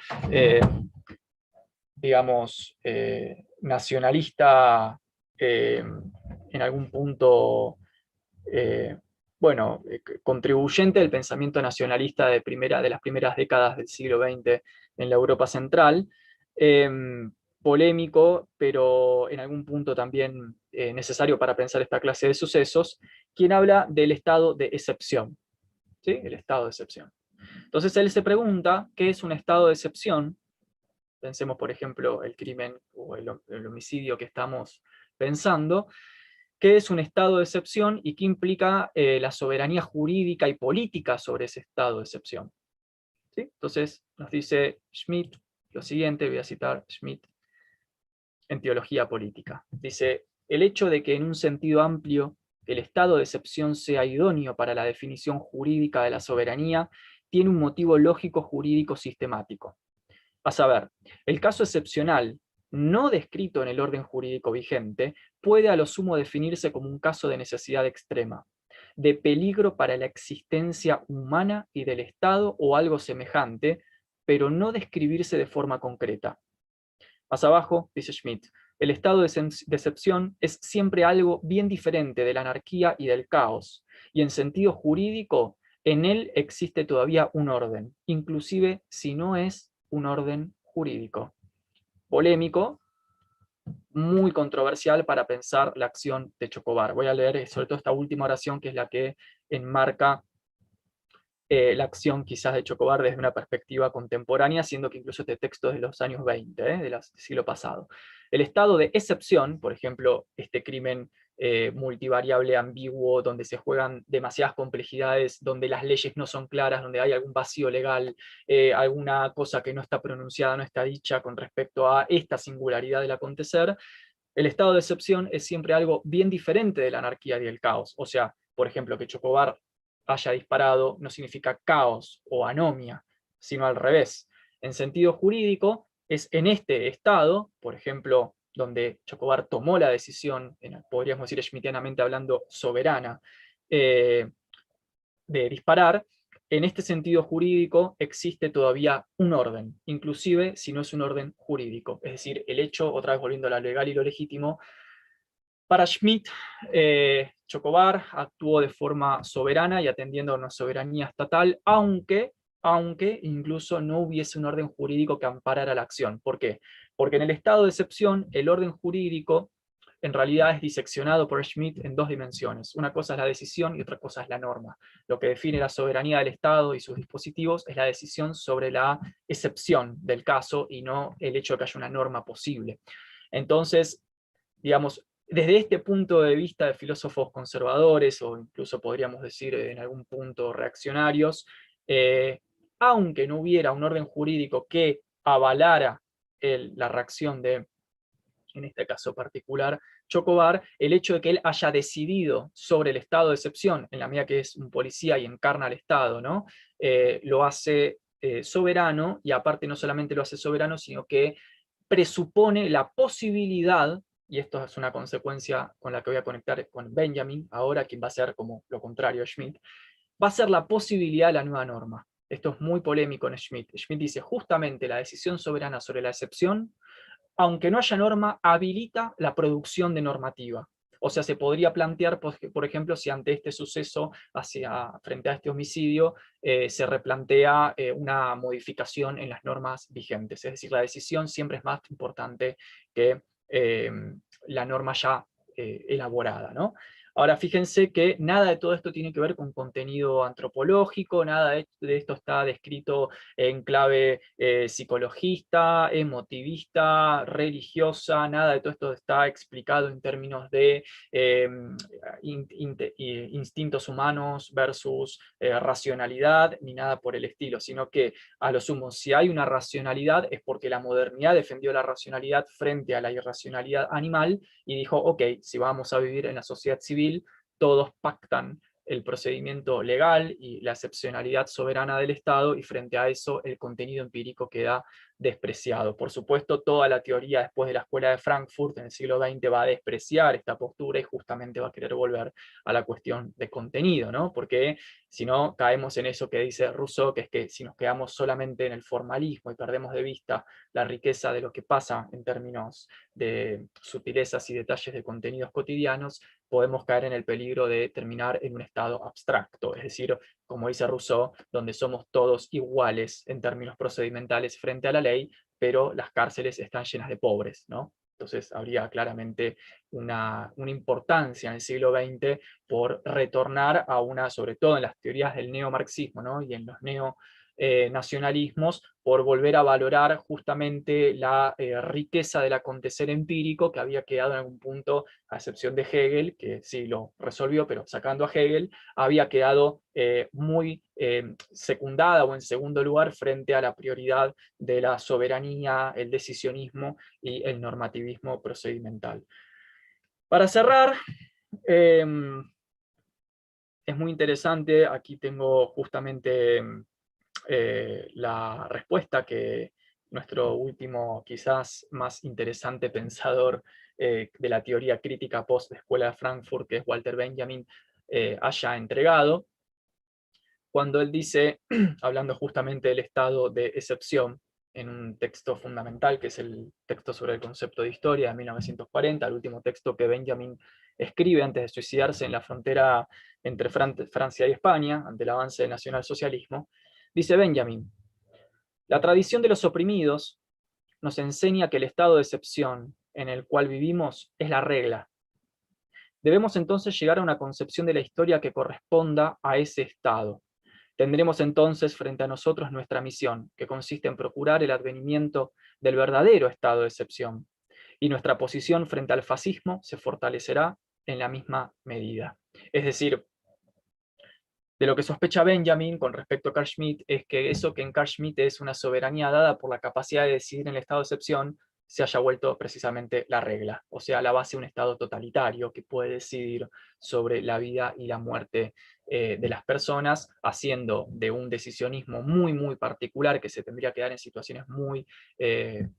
digamos, nacionalista en algún punto, bueno, contribuyente del pensamiento nacionalista de las primeras décadas del siglo XX en la Europa central, polémico, pero en algún punto también necesario para pensar esta clase de sucesos, quien habla del estado de excepción, ¿sí? El estado de excepción. Entonces él se pregunta, ¿qué es un estado de excepción? Pensemos, por ejemplo, el crimen o el homicidio que estamos pensando. ¿Qué es un estado de excepción y qué implica la soberanía jurídica y política sobre ese estado de excepción? ¿Sí? Entonces nos dice Schmitt lo siguiente, voy a citar Schmitt en Teología Política. Dice, el hecho de que en un sentido amplio el estado de excepción sea idóneo para la definición jurídica de la soberanía tiene un motivo lógico jurídico sistemático. A saber, el caso excepcional, no descrito en el orden jurídico vigente, puede a lo sumo definirse como un caso de necesidad extrema, de peligro para la existencia humana y del Estado o algo semejante, pero no describirse de forma concreta. Más abajo, dice Schmitt, el estado de excepción es siempre algo bien diferente de la anarquía y del caos, y en sentido jurídico, en él existe todavía un orden, inclusive si no es un orden jurídico. Polémico, muy controversial para pensar la acción de Chocobar. Voy a leer sobre todo esta última oración, que es la que enmarca la acción quizás de Chocobar desde una perspectiva contemporánea, siendo que incluso este texto es de los años 20, del siglo pasado. El estado de excepción, por ejemplo, este crimen multivariable, ambiguo, donde se juegan demasiadas complejidades, donde las leyes no son claras, donde hay algún vacío legal, alguna cosa que no está pronunciada, no está dicha con respecto a esta singularidad del acontecer, el estado de excepción es siempre algo bien diferente de la anarquía y el caos. O sea, por ejemplo, que Chocobar haya disparado no significa caos o anomia, sino al revés. En sentido jurídico, es en este estado, por ejemplo, donde Chocobar tomó la decisión, podríamos decir schmittianamente hablando, soberana, de disparar, en este sentido jurídico existe todavía un orden, inclusive si no es un orden jurídico. Es decir, el hecho, otra vez volviendo a lo legal y lo legítimo, para Schmitt, Chocobar actuó de forma soberana y atendiendo a una soberanía estatal, aunque incluso no hubiese un orden jurídico que amparara la acción. ¿Por qué? Porque en el estado de excepción, el orden jurídico en realidad es diseccionado por Schmitt en dos dimensiones. Una cosa es la decisión y otra cosa es la norma. Lo que define la soberanía del Estado y sus dispositivos es la decisión sobre la excepción del caso y no el hecho de que haya una norma posible. Entonces, digamos, desde este punto de vista de filósofos conservadores, o incluso podríamos decir en algún punto reaccionarios, aunque no hubiera un orden jurídico que avalara la reacción de, en este caso particular, Chocobar, el hecho de que él haya decidido sobre el estado de excepción, en la medida que es un policía y encarna al Estado, ¿no? Lo hace soberano, y aparte no solamente lo hace soberano, sino que presupone la posibilidad, y esto es una consecuencia con la que voy a conectar con Benjamin, ahora quien va a ser como lo contrario a Schmitt, va a ser la posibilidad de la nueva norma. Esto es muy polémico en Schmitt. Schmitt dice, justamente la decisión soberana sobre la excepción, aunque no haya norma, habilita la producción de normativa. O sea, se podría plantear, por ejemplo, si ante este suceso, frente a este homicidio, se replantea una modificación en las normas vigentes. Es decir, la decisión siempre es más importante que la norma ya elaborada, ¿no? Ahora, fíjense que nada de todo esto tiene que ver con contenido antropológico, nada de esto está descrito en clave psicologista, emotivista, religiosa, nada de todo esto está explicado en términos de instintos humanos versus racionalidad, ni nada por el estilo, sino que a lo sumo, si hay una racionalidad es porque la modernidad defendió la racionalidad frente a la irracionalidad animal y dijo, ok, si vamos a vivir en la sociedad civil, todos pactan el procedimiento legal y la excepcionalidad soberana del Estado, y frente a eso el contenido empírico queda despreciado. Por supuesto, toda la teoría después de la Escuela de Frankfurt en el siglo XX va a despreciar esta postura y justamente va a querer volver a la cuestión de contenido, ¿no? Porque si no, caemos en eso que dice Rousseau, que es que si nos quedamos solamente en el formalismo y perdemos de vista la riqueza de lo que pasa en términos de sutilezas y detalles de contenidos cotidianos, podemos caer en el peligro de terminar en un estado abstracto, es decir, como dice Rousseau, donde somos todos iguales en términos procedimentales frente a la ley, pero las cárceles están llenas de pobres, ¿no? Entonces habría claramente una importancia en el siglo XX por retornar a una, sobre todo en las teorías del neomarxismo, ¿no? Y en los nacionalismos, por volver a valorar justamente la riqueza del acontecer empírico que había quedado en algún punto, a excepción de Hegel, que sí lo resolvió, pero sacando a Hegel, había quedado muy secundada o en segundo lugar frente a la prioridad de la soberanía, el decisionismo y el normativismo procedimental. Para cerrar, es muy interesante, aquí tengo justamente la respuesta que nuestro último, quizás más interesante pensador de la teoría crítica post-Escuela de Frankfurt, que es Walter Benjamin, haya entregado, cuando él dice, hablando justamente del estado de excepción, en un texto fundamental, que es el texto sobre el concepto de historia de 1940, el último texto que Benjamin escribe antes de suicidarse en la frontera entre Francia y España, ante el avance del nacionalsocialismo, dice Benjamin: la tradición de los oprimidos nos enseña que el estado de excepción en el cual vivimos es la regla. Debemos entonces llegar a una concepción de la historia que corresponda a ese estado. Tendremos entonces frente a nosotros nuestra misión, que consiste en procurar el advenimiento del verdadero estado de excepción, y nuestra posición frente al fascismo se fortalecerá en la misma medida. Es decir, de lo que sospecha Benjamin con respecto a Carl Schmitt es que eso que en Carl Schmitt es una soberanía dada por la capacidad de decidir en el estado de excepción, se haya vuelto precisamente la regla, o sea, la base de un estado totalitario que puede decidir sobre la vida y la muerte de las personas, haciendo de un decisionismo muy, muy particular, que se tendría que dar en situaciones muy,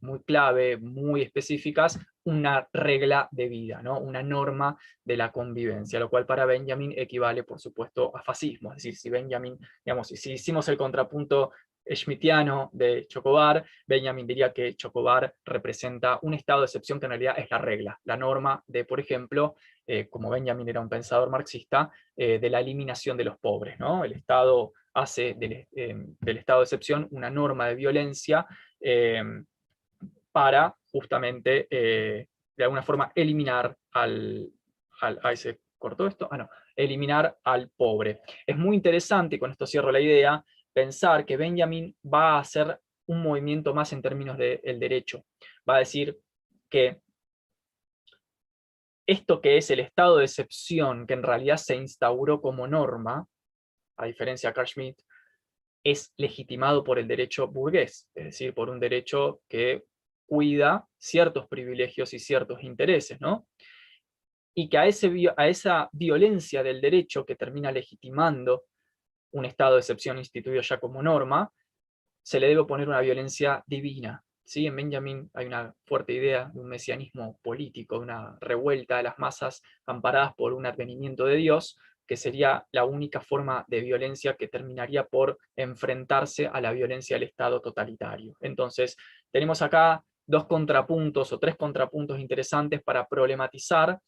muy clave, muy específicas, una regla de vida, ¿no? Una norma de la convivencia, lo cual para Benjamin equivale, por supuesto, a fascismo. Es decir, si Benjamin, digamos, si hicimos el contrapunto schmittiano de Chocobar, Benjamin diría que Chocobar representa un estado de excepción que en realidad es la regla, la norma de, por ejemplo, como Benjamin era un pensador marxista, de la eliminación de los pobres, ¿no? El Estado hace del estado de excepción una norma de violencia para justamente, de alguna forma, eliminar ahí se cortó esto, no, eliminar al pobre. Es muy interesante, y con esto cierro la idea, pensar que Benjamin va a hacer un movimiento más en términos del derecho. Va a decir que esto que es el estado de excepción, que en realidad se instauró como norma, a diferencia de Carl Schmitt, es legitimado por el derecho burgués, es decir, por un derecho que cuida ciertos privilegios y ciertos intereses, ¿no? Y que a esa violencia del derecho que termina legitimando un estado de excepción instituido ya como norma, se le debe oponer una violencia divina. ¿Sí? En Benjamin hay una fuerte idea de un mesianismo político, de una revuelta de las masas amparadas por un advenimiento de Dios, que sería la única forma de violencia que terminaría por enfrentarse a la violencia del Estado totalitario. Entonces, tenemos acá dos contrapuntos o tres contrapuntos interesantes para problematizar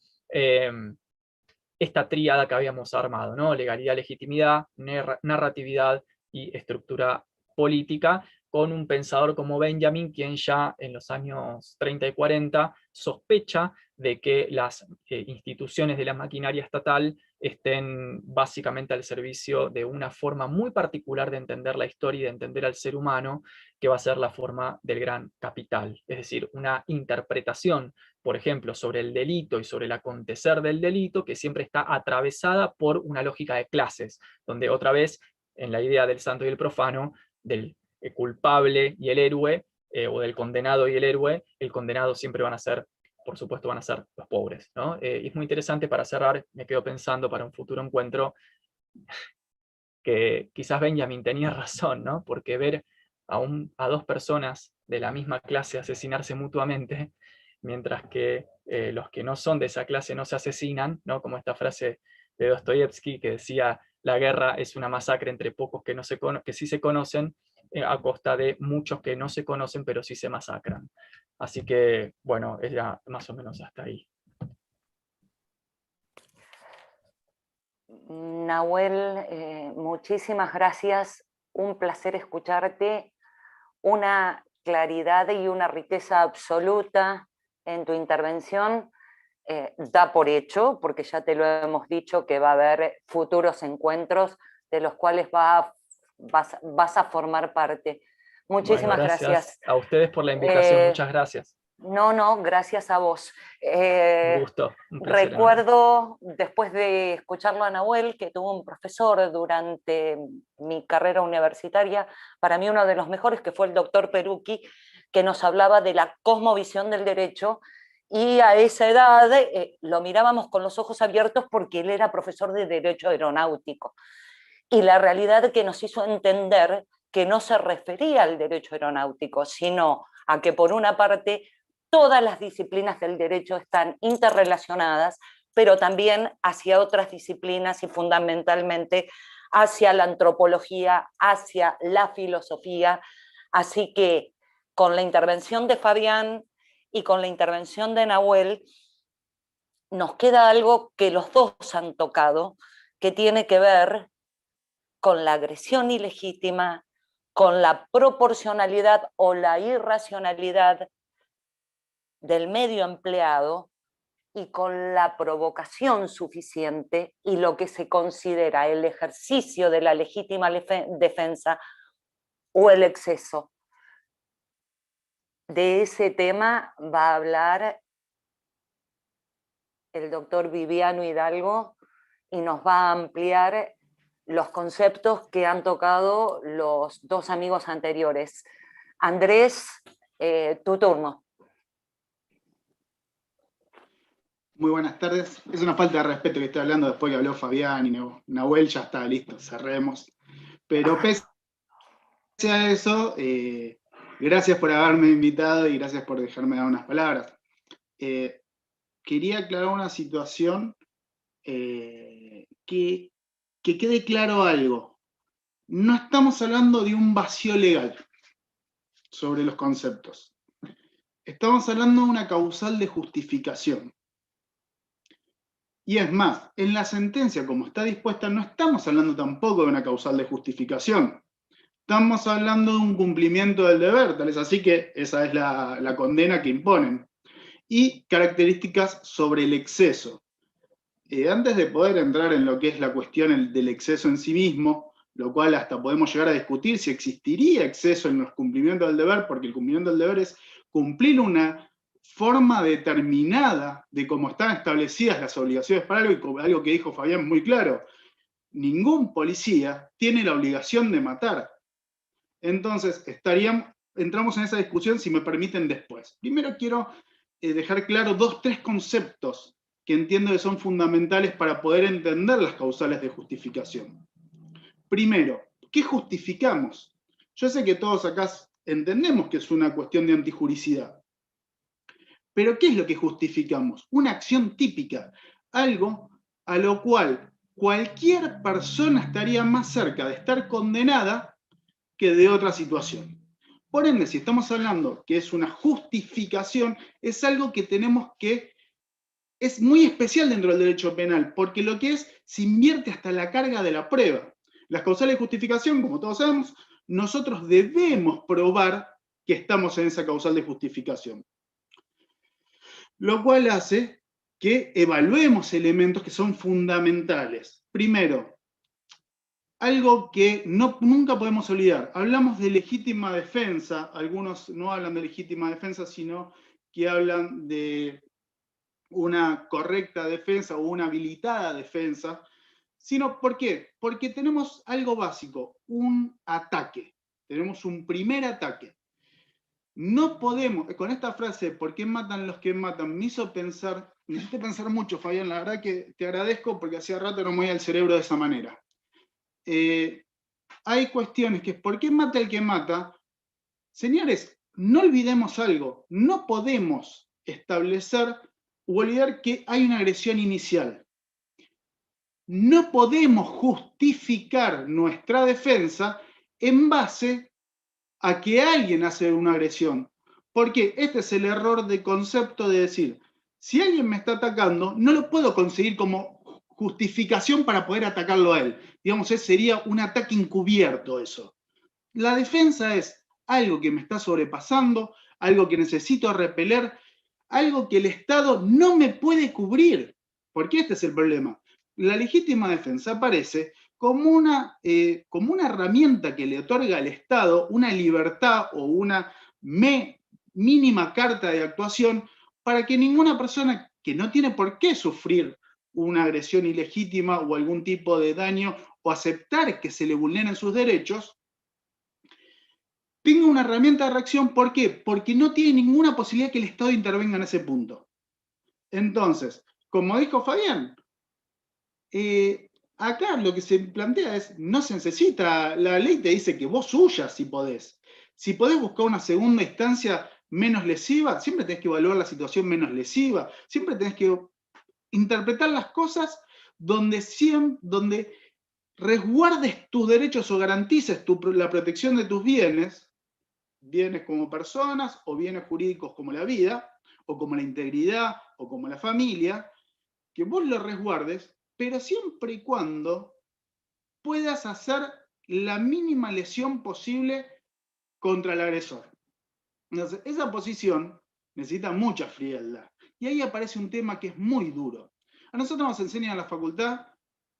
esta tríada que habíamos armado, ¿no? Legalidad, legitimidad, narratividad y estructura política, con un pensador como Benjamin, quien ya en los años 30 y 40 sospecha de que las instituciones de la maquinaria estatal estén básicamente al servicio de una forma muy particular de entender la historia y de entender al ser humano, que va a ser la forma del gran capital. Es decir, una interpretación, por ejemplo, sobre el delito y sobre el acontecer del delito, que siempre está atravesada por una lógica de clases, donde otra vez, en la idea del santo y el profano, del culpable y el héroe, o del condenado y el condenado siempre van a ser, por supuesto, van a ser los pobres, ¿no? Y es muy interesante, para cerrar, me quedo pensando para un futuro encuentro, que quizás Benjamin tenía razón, ¿no? Porque ver a dos personas de la misma clase asesinarse mutuamente, mientras que los que no son de esa clase no se asesinan, ¿no? Como esta frase de Dostoyevsky que decía: la guerra es una masacre entre pocos que sí se conocen, a costa de muchos que no se conocen pero sí se masacran. Así que, bueno, era más o menos hasta ahí. Nahuel, muchísimas gracias, un placer escucharte, una claridad y una riqueza absoluta en tu intervención. Da por hecho, porque ya te lo hemos dicho, que va a haber futuros encuentros de los cuales vas a formar parte. Muchísimas Bueno, gracias. A ustedes por la invitación, muchas gracias. No, gracias a vos. Un gusto, un placer. Recuerdo, después de escucharlo a Nahuel, que tuvo un profesor durante mi carrera universitaria, para mí uno de los mejores, que fue el doctor Perucchi, que nos hablaba de la cosmovisión del derecho, y a esa edad lo mirábamos con los ojos abiertos porque él era profesor de Derecho Aeronáutico. Y la realidad que nos hizo entender que no se refería al derecho aeronáutico, sino a que por una parte todas las disciplinas del derecho están interrelacionadas, pero también hacia otras disciplinas y fundamentalmente hacia la antropología, hacia la filosofía. Así que con la intervención de Fabián y con la intervención de Nahuel, nos queda algo que los dos han tocado, que tiene que ver con la agresión ilegítima, con la proporcionalidad o la irracionalidad del medio empleado y con la provocación suficiente y lo que se considera el ejercicio de la legítima defensa o el exceso. De ese tema va a hablar el doctor Viviano Hidalgo y nos va a ampliar los conceptos que han tocado los dos amigos anteriores. Andrés, tu turno. Muy buenas tardes. Es una falta de respeto que estoy hablando después que habló Fabián y Nahuel, ya está, listo, cerremos. Pero pese a eso, gracias por haberme invitado y gracias por dejarme dar unas palabras. Quería aclarar una situación, que quede claro algo. No estamos hablando de un vacío legal sobre los conceptos. Estamos hablando de una causal de justificación. Y es más, en la sentencia, como está dispuesta, no estamos hablando tampoco de una causal de justificación. Estamos hablando de un cumplimiento del deber, tal es así que esa es la condena que imponen. Y características sobre el exceso. Antes de poder entrar en lo que es la cuestión del exceso en sí mismo, lo cual hasta podemos llegar a discutir si existiría exceso en los cumplimientos del deber, porque el cumplimiento del deber es cumplir una forma determinada de cómo están establecidas las obligaciones para algo, y como algo que dijo Fabián muy claro, ningún policía tiene la obligación de matar. Entonces, entramos en esa discusión, si me permiten, después. Primero quiero dejar claro tres conceptos que entiendo que son fundamentales para poder entender las causales de justificación. Primero, ¿qué justificamos? Yo sé que todos acá entendemos que es una cuestión de antijuricidad. Pero ¿qué es lo que justificamos? Una acción típica, algo a lo cual cualquier persona estaría más cerca de estar condenada que de otra situación. Por ende, si estamos hablando que es una justificación, es algo que es muy especial dentro del derecho penal, porque lo que se invierte hasta la carga de la prueba. Las causales de justificación, como todos sabemos, nosotros debemos probar que estamos en esa causal de justificación. Lo cual hace que evaluemos elementos que son fundamentales. Primero, algo que nunca podemos olvidar. Hablamos de legítima defensa, algunos no hablan de legítima defensa, sino que hablan de una correcta defensa o una habilitada defensa. Sino, ¿por qué? Porque tenemos algo básico, un ataque. Tenemos un primer ataque. No podemos, con esta frase, ¿por qué matan los que matan? Me hiciste pensar mucho, Fabián, la verdad que te agradezco porque hacía rato no me voy al cerebro de esa manera. Hay cuestiones que es, ¿por qué mata el que mata? Señores, no olvidemos algo, no podemos establecer o olvidar que hay una agresión inicial. No podemos justificar nuestra defensa en base a que alguien hace una agresión. Porque este es el error de concepto de decir, si alguien me está atacando, no lo puedo conseguir como justificación para poder atacarlo a él. Digamos, sería un ataque encubierto eso. La defensa es algo que me está sobrepasando, algo que necesito repeler, algo que el Estado no me puede cubrir. Porque este es el problema. La legítima defensa aparece como una herramienta que le otorga al Estado una libertad o una mínima carta de actuación para que ninguna persona que no tiene por qué sufrir una agresión ilegítima o algún tipo de daño o aceptar que se le vulneren sus derechos, tenga una herramienta de reacción. ¿Por qué? Porque no tiene ninguna posibilidad que el Estado intervenga en ese punto. Entonces, como dijo Fabián, acá lo que se plantea es, no se necesita, la ley te dice que vos huyas si podés. Si podés buscar una segunda instancia menos lesiva, siempre tenés que evaluar la situación menos lesiva, siempre tenés que interpretar las cosas donde resguardes tus derechos o garantices la protección de tus bienes como personas o bienes jurídicos como la vida, o como la integridad, o como la familia, que vos lo resguardes, pero siempre y cuando puedas hacer la mínima lesión posible contra el agresor. Entonces, esa posición necesita mucha frialdad. Y ahí aparece un tema que es muy duro. A nosotros nos enseñan en la facultad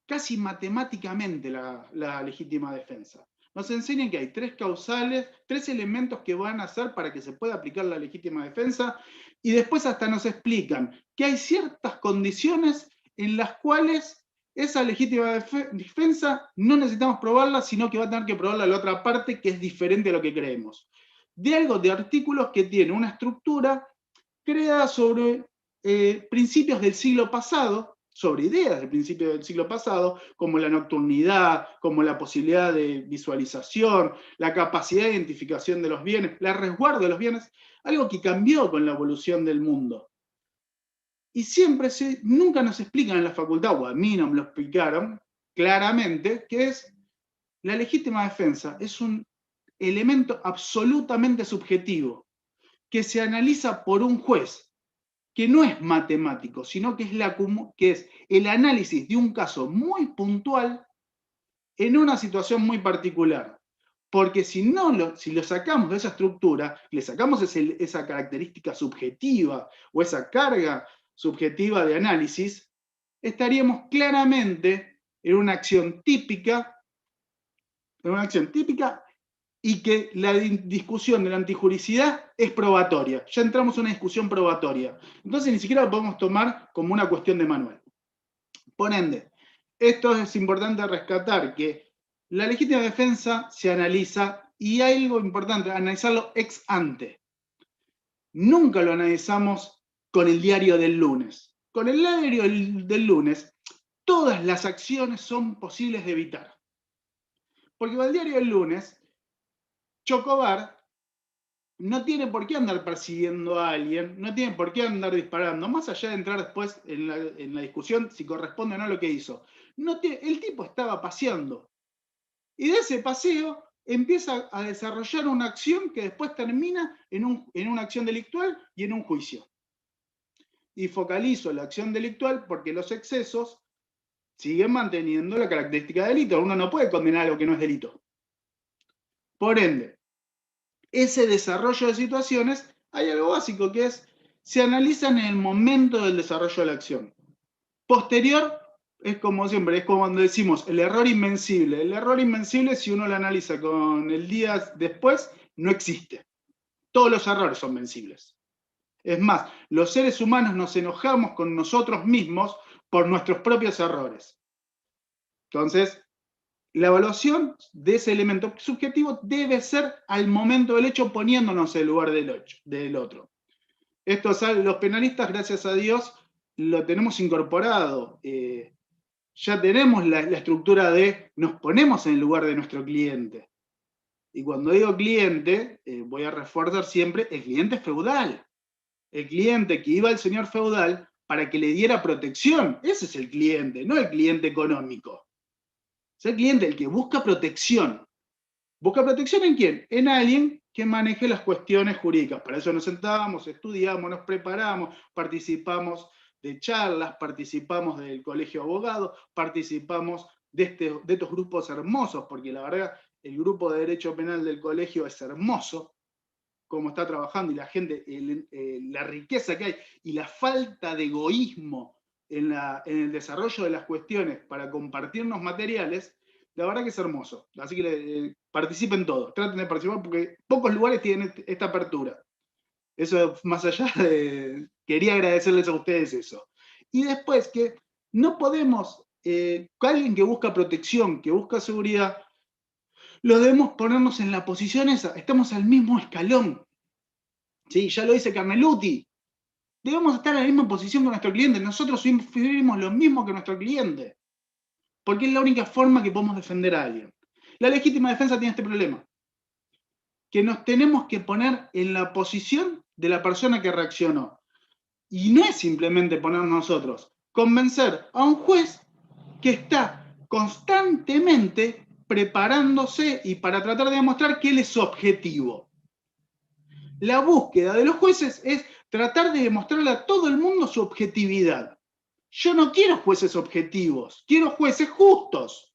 casi matemáticamente la legítima defensa. Nos enseñan que hay tres causales, tres elementos que van a hacer para que se pueda aplicar la legítima defensa, y después hasta nos explican que hay ciertas condiciones en las cuales esa legítima defensa no necesitamos probarla, sino que va a tener que probarla la otra parte, que es diferente a lo que creemos. De artículos que tiene una estructura creada sobre principios del siglo pasado, sobre ideas del principio del siglo pasado, como la nocturnidad, como la posibilidad de visualización, la capacidad de identificación de los bienes, el resguardo de los bienes, algo que cambió con la evolución del mundo. Y nunca nos explican en la facultad, o a mí no me lo explicaron claramente, que es la legítima defensa. Es un elemento absolutamente subjetivo, que se analiza por un juez, que no es matemático, sino que es el análisis de un caso muy puntual en una situación muy particular. Porque si lo sacamos de esa estructura, le sacamos esa característica subjetiva o esa carga subjetiva de análisis, estaríamos claramente en una acción típica, y que la discusión de la antijuricidad es probatoria. Ya entramos en una discusión probatoria. Entonces ni siquiera lo podemos tomar como una cuestión de manual. Por ende, esto es importante rescatar, que la legítima defensa se analiza, y hay algo importante, analizarlo ex ante. Nunca lo analizamos con el diario del lunes. Con el diario del lunes, todas las acciones son posibles de evitar. Porque con el diario del lunes, Chocobar no tiene por qué andar persiguiendo a alguien, no tiene por qué andar disparando, más allá de entrar después en la discusión si corresponde o no lo que hizo. El tipo estaba paseando, y de ese paseo empieza a desarrollar una acción que después termina en una acción delictual y en un juicio. Y focalizo la acción delictual porque los excesos siguen manteniendo la característica de delito. Uno no puede condenar algo que no es delito. Por ende, ese desarrollo de situaciones, hay algo básico que es, se analizan en el momento del desarrollo de la acción. Posterior, es como siempre, es como cuando decimos el error invencible. El error invencible, si uno lo analiza con el día después, no existe. Todos los errores son vencibles. Es más, los seres humanos nos enojamos con nosotros mismos por nuestros propios errores. Entonces, la evaluación de ese elemento subjetivo debe ser al momento del hecho, poniéndonos en el lugar del otro. Esto, los penalistas, gracias a Dios, lo tenemos incorporado. Ya tenemos la estructura de nos ponemos en el lugar de nuestro cliente. Y cuando digo cliente, voy a reforzar siempre, el cliente feudal. El cliente que iba al señor feudal para que le diera protección. Ese es el cliente, no el cliente económico. Es el cliente el que busca protección. ¿Busca protección en quién? En alguien que maneje las cuestiones jurídicas. Para eso nos sentábamos, estudiamos, nos preparamos, participamos de charlas, participamos del colegio de abogados, participamos de estos grupos hermosos, porque la verdad, el grupo de Derecho Penal del colegio es hermoso, cómo está trabajando, y la gente, la riqueza que hay, y la falta de egoísmo en el desarrollo de las cuestiones para compartirnos materiales, la verdad que es hermoso. Así que participen todos, traten de participar, porque pocos lugares tienen esta apertura. Eso, más allá de... Quería agradecerles a ustedes eso. Y después, que no podemos, alguien que busca protección, que busca seguridad, lo debemos ponernos en la posición esa, estamos al mismo escalón. ¿Sí? Ya lo dice Carneluti. Debemos estar en la misma posición que nuestro cliente. Nosotros vivimos lo mismo que nuestro cliente. Porque es la única forma que podemos defender a alguien. La legítima defensa tiene este problema. Que nos tenemos que poner en la posición de la persona que reaccionó. Y no es simplemente ponernos nosotros. Convencer a un juez que está constantemente preparándose y para tratar de demostrar que él es objetivo. La búsqueda de los jueces es tratar de demostrarle a todo el mundo su objetividad. Yo no quiero jueces objetivos, quiero jueces justos.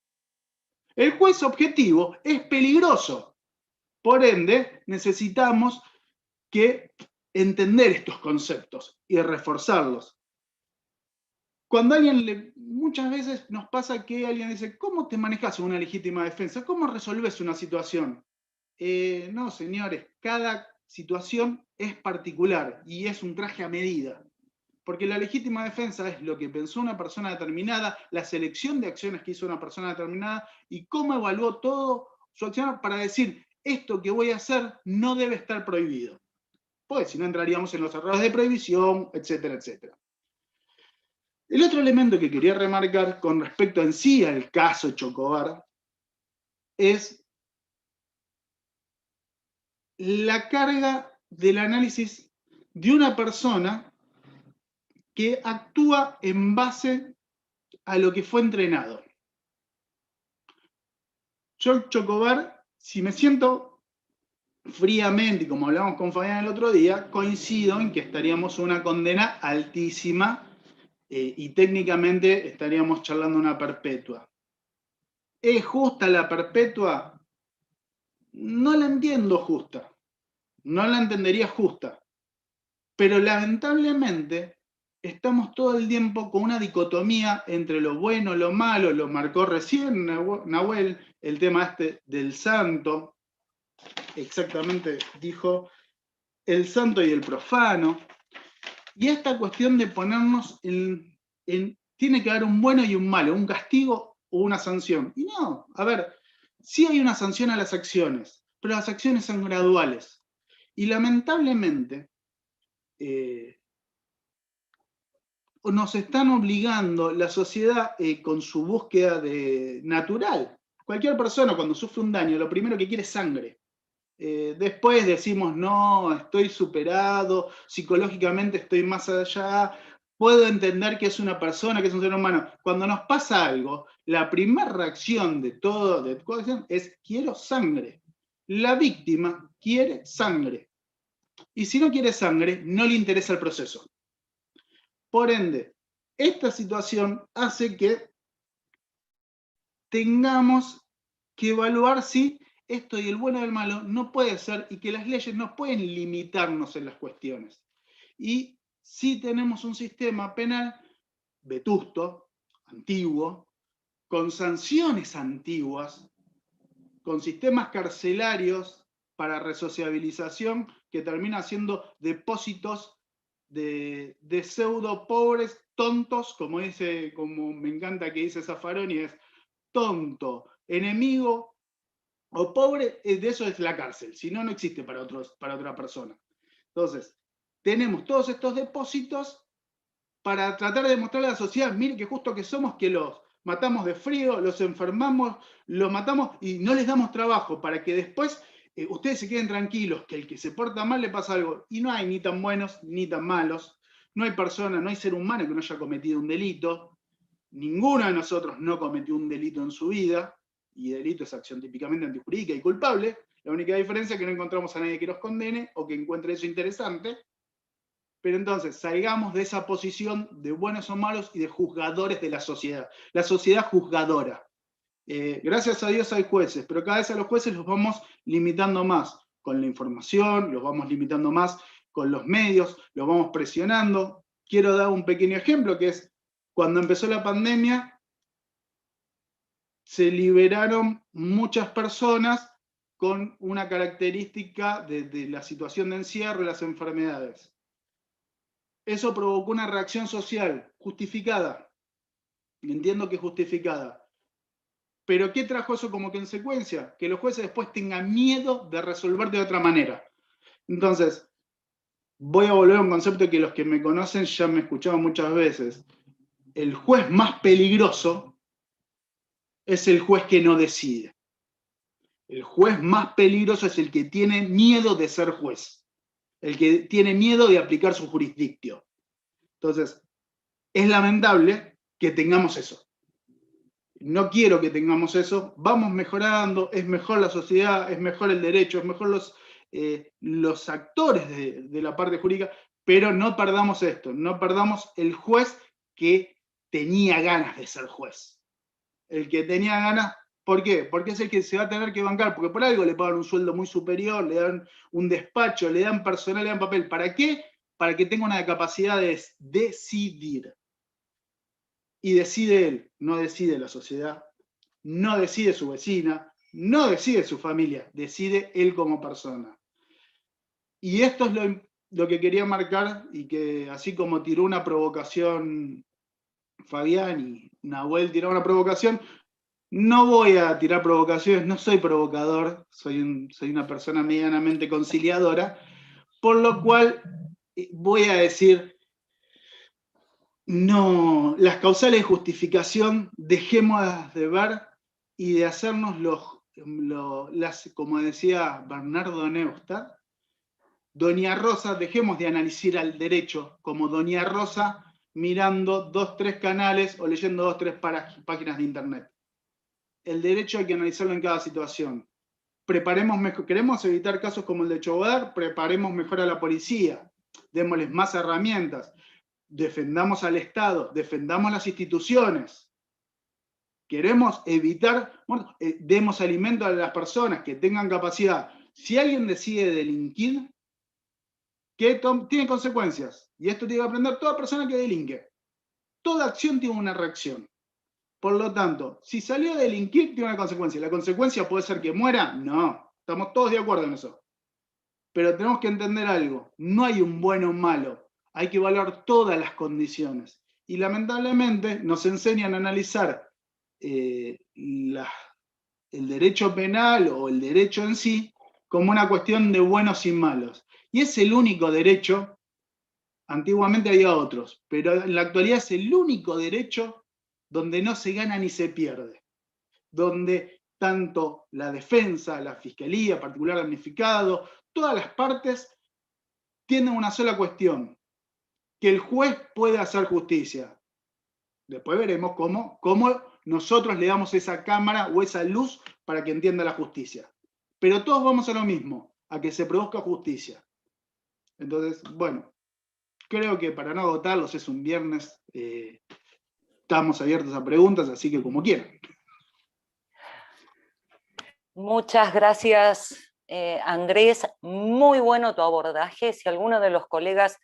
El juez objetivo es peligroso. Por ende, necesitamos que entender estos conceptos y reforzarlos. Cuando muchas veces nos pasa que alguien dice, ¿cómo te manejas en una legítima defensa? ¿Cómo resolves una situación? No, señores, cada situación es particular y es un traje a medida. Porque la legítima defensa es lo que pensó una persona determinada, la selección de acciones que hizo una persona determinada y cómo evaluó todo su acción para decir, esto que voy a hacer no debe estar prohibido. Pues si no entraríamos en los errores de prohibición, etcétera, etcétera. El otro elemento que quería remarcar con respecto en sí al caso Chocobar es la carga del análisis de una persona que actúa en base a lo que fue entrenado. Yo, Chocobar, si me siento fríamente, y como hablamos con Fabián el otro día, coincido en que estaríamos una condena altísima y técnicamente estaríamos charlando una perpetua. ¿Es justa la perpetua? No la entiendo justa. No la entendería justa. Pero lamentablemente estamos todo el tiempo con una dicotomía entre lo bueno, lo malo, lo marcó recién Nahuel, el tema este del santo, exactamente dijo el santo y el profano, y esta cuestión de ponernos tiene que haber un bueno y un malo, un castigo o una sanción. Y no, a ver, sí hay una sanción a las acciones, pero las acciones son graduales. Y lamentablemente, nos están obligando la sociedad con su búsqueda natural. Cualquier persona cuando sufre un daño, lo primero que quiere es sangre. Después decimos, no, estoy superado, psicológicamente estoy más allá, puedo entender que es una persona, que es un ser humano. Cuando nos pasa algo, la primera reacción de toda acción es, quiero sangre. La víctima quiere sangre. Y si no quiere sangre, no le interesa el proceso. Por ende, esta situación hace que tengamos que evaluar si esto y el bueno y el malo no puede ser, y que las leyes no pueden limitarnos en las cuestiones. Y sí tenemos un sistema penal vetusto, antiguo, con sanciones antiguas, con sistemas carcelarios para resociabilización que termina siendo depósitos de pseudo pobres, tontos, como me encanta que dice Zaffaroni, es tonto, enemigo o pobre, de eso es la cárcel, si no, no existe para otra persona. Entonces, tenemos todos estos depósitos para tratar de demostrarle a la sociedad, mire qué justo que somos, que los matamos de frío, los enfermamos, los matamos y no les damos trabajo para que después ustedes se queden tranquilos, que el que se porta mal le pasa algo. Y no hay ni tan buenos ni tan malos, no hay persona, no hay ser humano que no haya cometido un delito, ninguno de nosotros no cometió un delito en su vida, y delito es acción típicamente antijurídica y culpable. La única diferencia es que no encontramos a nadie que los condene o que encuentre eso interesante. Pero entonces, salgamos de esa posición de buenos o malos y de juzgadores de la sociedad juzgadora. Gracias a Dios hay jueces, pero cada vez a los jueces los vamos limitando más con la información, los vamos limitando más con los medios, los vamos presionando. Quiero dar un pequeño ejemplo, que es cuando empezó la pandemia, se liberaron muchas personas con una característica de la situación de encierro y las enfermedades. Eso provocó una reacción social justificada. Entiendo que justificada. Pero ¿qué trajo eso como consecuencia? Que los jueces después tengan miedo de resolver de otra manera. Entonces, voy a volver a un concepto que los que me conocen ya me escucharon muchas veces. El juez más peligroso es el juez que no decide. El juez más peligroso es el que tiene miedo de ser juez. El que tiene miedo de aplicar su jurisdicción. Entonces, es lamentable que tengamos eso. No quiero que tengamos eso. Vamos mejorando, es mejor la sociedad, es mejor el derecho, es mejor los actores de la parte jurídica, pero no perdamos esto, no perdamos el juez que tenía ganas de ser juez. El que tenía ganas, ¿por qué? Porque es el que se va a tener que bancar, porque por algo le pagan un sueldo muy superior, le dan un despacho, le dan personal, le dan papel. ¿Para qué? Para que tenga una capacidad de decidir. Y decide él, no decide la sociedad, no decide su vecina, no decide su familia, decide él como persona. Y esto es lo que quería marcar, y que así como tiró una provocación Fabián y Nahuel tiró una provocación, no voy a tirar provocaciones, no soy provocador, soy una persona medianamente conciliadora, por lo cual voy a decir, no, las causales de justificación dejemos de ver y de hacernos como decía Bernardo Neustadt, Doña Rosa, dejemos de analizar al derecho como Doña Rosa mirando 2, 3 canales o leyendo 2, 3 páginas de internet. El derecho hay que analizarlo en cada situación. Preparemos mejor, queremos evitar casos como el de Chobar, preparemos mejor a la policía, démosles más herramientas, defendamos al Estado, defendamos las instituciones. Queremos evitar, bueno, demos alimento a las personas que tengan capacidad. Si alguien decide delinquir, tiene consecuencias. Y esto tiene que aprender toda persona que delinque. Toda acción tiene una reacción. Por lo tanto, si salió a delinquir, tiene una consecuencia. ¿La consecuencia puede ser que muera? No. Estamos todos de acuerdo en eso. Pero tenemos que entender algo. No hay un bueno o un malo. Hay que evaluar todas las condiciones. Y lamentablemente nos enseñan a analizar el derecho penal o el derecho en sí como una cuestión de buenos y malos. Y es el único derecho, antiguamente había otros, pero en la actualidad es el único derecho donde no se gana ni se pierde. Donde tanto la defensa, la fiscalía, particular damnificado, todas las partes tienen una sola cuestión, que el juez puede hacer justicia. Después veremos cómo nosotros le damos esa cámara o esa luz para que entienda la justicia. Pero todos vamos a lo mismo, a que se produzca justicia. Entonces, bueno, creo que para no agotarlos es un viernes, estamos abiertos a preguntas, así que como quieran. Muchas gracias, Andrés. Muy bueno tu abordaje. Si alguno de los colegas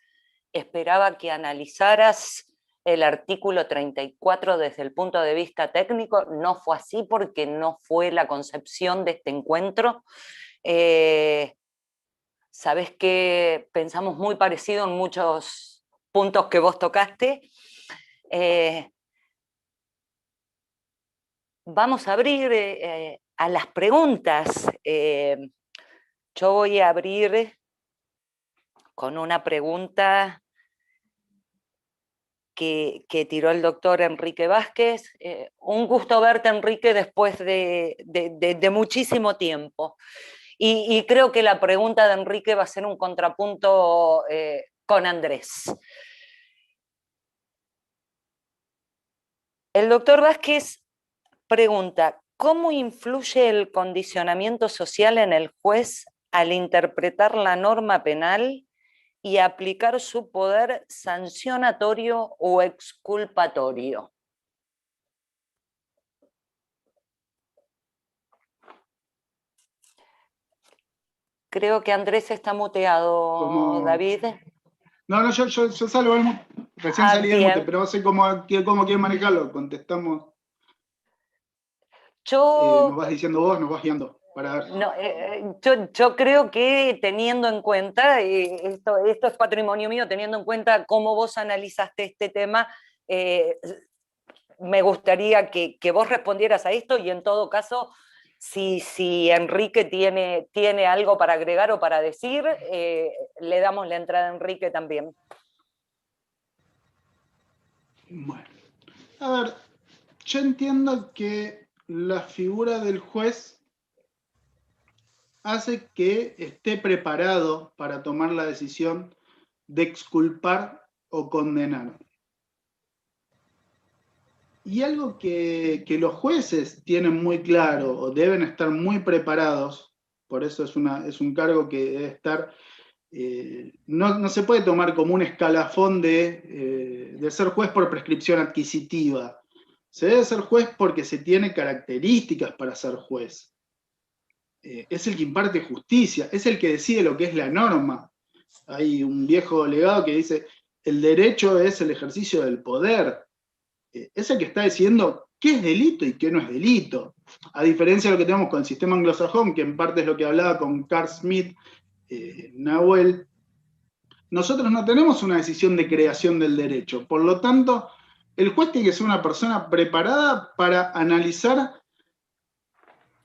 esperaba que analizaras el artículo 34 desde el punto de vista técnico, no fue así porque no fue la concepción de este encuentro. Sabés que pensamos muy parecido en muchos puntos que vos tocaste. Vamos a abrir a las preguntas. Yo voy a abrir con una pregunta que tiró el doctor Enrique Vázquez. Un gusto verte, Enrique, después de muchísimo tiempo. Y creo que la pregunta de Enrique va a ser un contrapunto con Andrés. El doctor Vázquez pregunta, ¿cómo influye el condicionamiento social en el juez al interpretar la norma penal y aplicar su poder sancionatorio o exculpatorio? Creo que Andrés está muteado, David. No, yo salgo del mute. Recién salí del bien. mute, pero no sé cómo quieren manejarlo. Contestamos. Nos vas diciendo vos, nos vas guiando. Para ver. No, yo creo que teniendo en cuenta, esto es patrimonio mío, teniendo en cuenta cómo vos analizaste este tema, me gustaría que vos respondieras a esto y en todo caso, si Enrique tiene algo para agregar o para decir, le damos la entrada a Enrique también. Bueno, a ver, yo entiendo que la figura del juez hace que esté preparado para tomar la decisión de exculpar o condenar. Y algo que los jueces tienen muy claro o deben estar muy preparados, por eso es un cargo que debe estar, no se puede tomar como un escalafón de ser juez por prescripción adquisitiva. Se debe ser juez porque se tiene características para ser juez. Es el que imparte justicia, es el que decide lo que es la norma. Hay un viejo legado que dice, el derecho es el ejercicio del poder. Es el que está diciendo qué es delito y qué no es delito. A diferencia de lo que tenemos con el sistema anglosajón, que en parte es lo que hablaba con Carl Smith, Nahuel, nosotros no tenemos una decisión de creación del derecho. Por lo tanto, el juez tiene que ser una persona preparada para analizar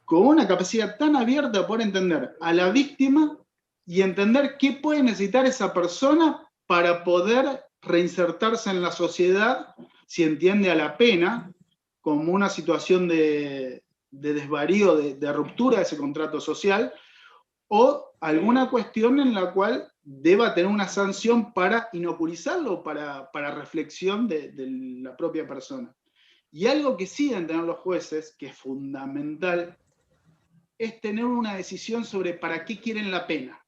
con una capacidad tan abierta por entender a la víctima y entender qué puede necesitar esa persona para poder reinsertarse en la sociedad, si entiende a la pena como una situación de desvarío, de ruptura de ese contrato social, o alguna cuestión en la cual deba tener una sanción para inoculizarlo, para reflexión de la propia persona. Y algo que sí deben tener los jueces, que es fundamental, es tener una decisión sobre para qué quieren la pena.